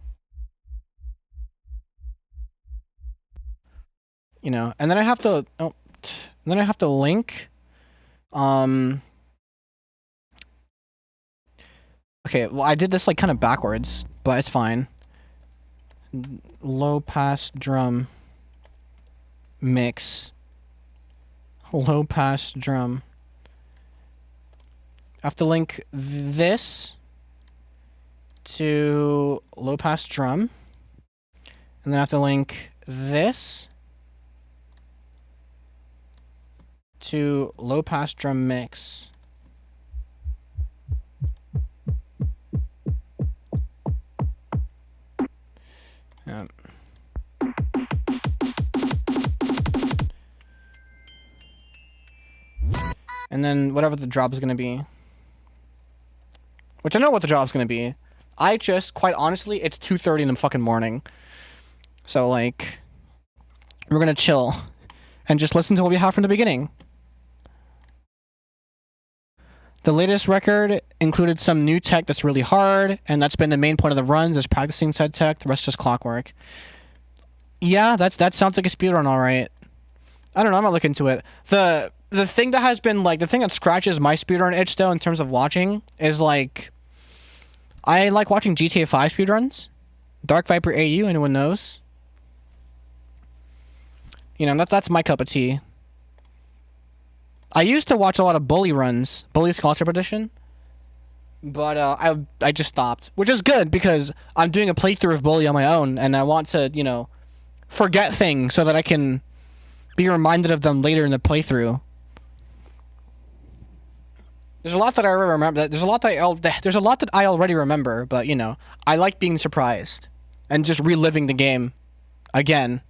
You know, and then I have to, link... Okay, well, I did this, like, kind of backwards, but it's fine. Low pass drum mix. Low pass drum. I have to link this to low pass drum. And then I have to link this to low pass drum mix. Yep. And then whatever the drop is going to be. Which I know what the drop's going to be. I just, quite honestly, it's 2:30 in the fucking morning. So, like, we're going to chill and just listen to what we have from the beginning. The latest record included some new tech that's really hard, and that's been the main point of the runs, is practicing said tech. The rest is just clockwork. Yeah, that sounds like a speedrun, alright. I don't know, I'm not looking into it. The thing that has been, like, the thing that scratches my speedrun itch, though, in terms of watching, is, like, I like watching GTA 5 speedruns. Dark Viper AU, anyone knows? You know, that's my cup of tea. I used to watch a lot of Bully runs, Bully Scholarship Edition, but I just stopped, which is good because I'm doing a playthrough of Bully on my own, and I want to, you know, forget things so that I can be reminded of them later in the playthrough. There's a lot that I already remember. There's a lot that I already remember, but you know, I like being surprised and just reliving the game again.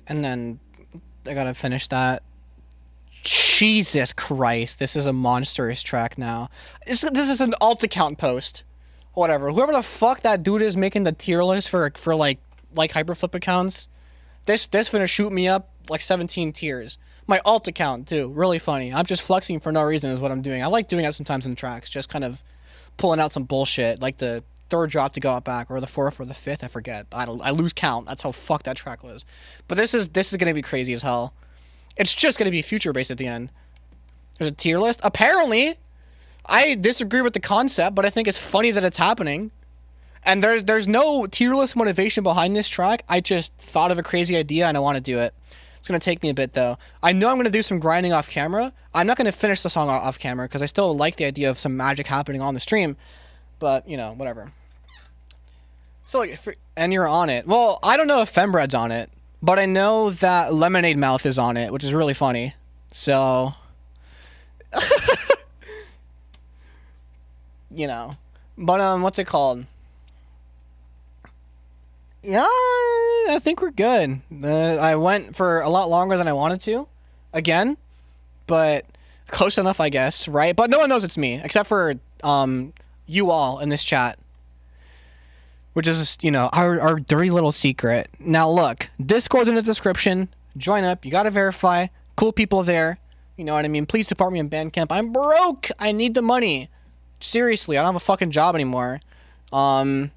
And then I gotta finish that. Jesus Christ, this is a monstrous track now. This is an alt account post. Whatever. Whoever the fuck that dude is making the tier list for like hyperflip accounts, this finna shoot me up like 17 tiers. My alt account too. Really funny. I'm just flexing for no reason is what I'm doing. I like doing that sometimes in tracks, just kind of pulling out some bullshit, like the third drop to go out back, or the fourth or the fifth. I forget. I lose count. That's how fucked that track was. But this is gonna be crazy as hell. It's just gonna be future based at the end. There's a tier list. Apparently, I disagree with the concept, but I think it's funny that it's happening. And there's no tier list motivation behind this track. I just thought of a crazy idea and I want to do it. It's gonna take me a bit though. I know I'm gonna do some grinding off camera. I'm not gonna finish the song off camera because I still like the idea of some magic happening on the stream. But you know, whatever. So like, and you're on it. Well, I don't know if fembread's on it, but I know that Lemonade Mouth is on it, which is really funny. So, you know, but what's it called? Yeah, I think we're good. I went for a lot longer than I wanted to, again, but close enough, I guess, right? But no one knows it's me except for you all in this chat, which is, you know, our dirty little secret. Now look, Discord's in the description. Join up. You gotta verify. Cool people there. You know what I mean? Please support me in Bandcamp. I'm broke. I need the money. Seriously, I don't have a fucking job anymore. And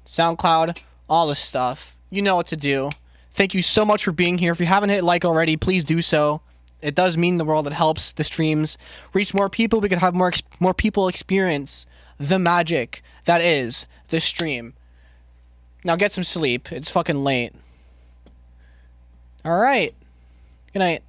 SoundCloud, all this stuff. You know what to do. Thank you so much for being here. If you haven't hit like already, please do so. It does mean the world. It helps the streams reach more people. We could have more people experience the magic that is this stream. Now get some sleep. It's fucking late. All right. Good night.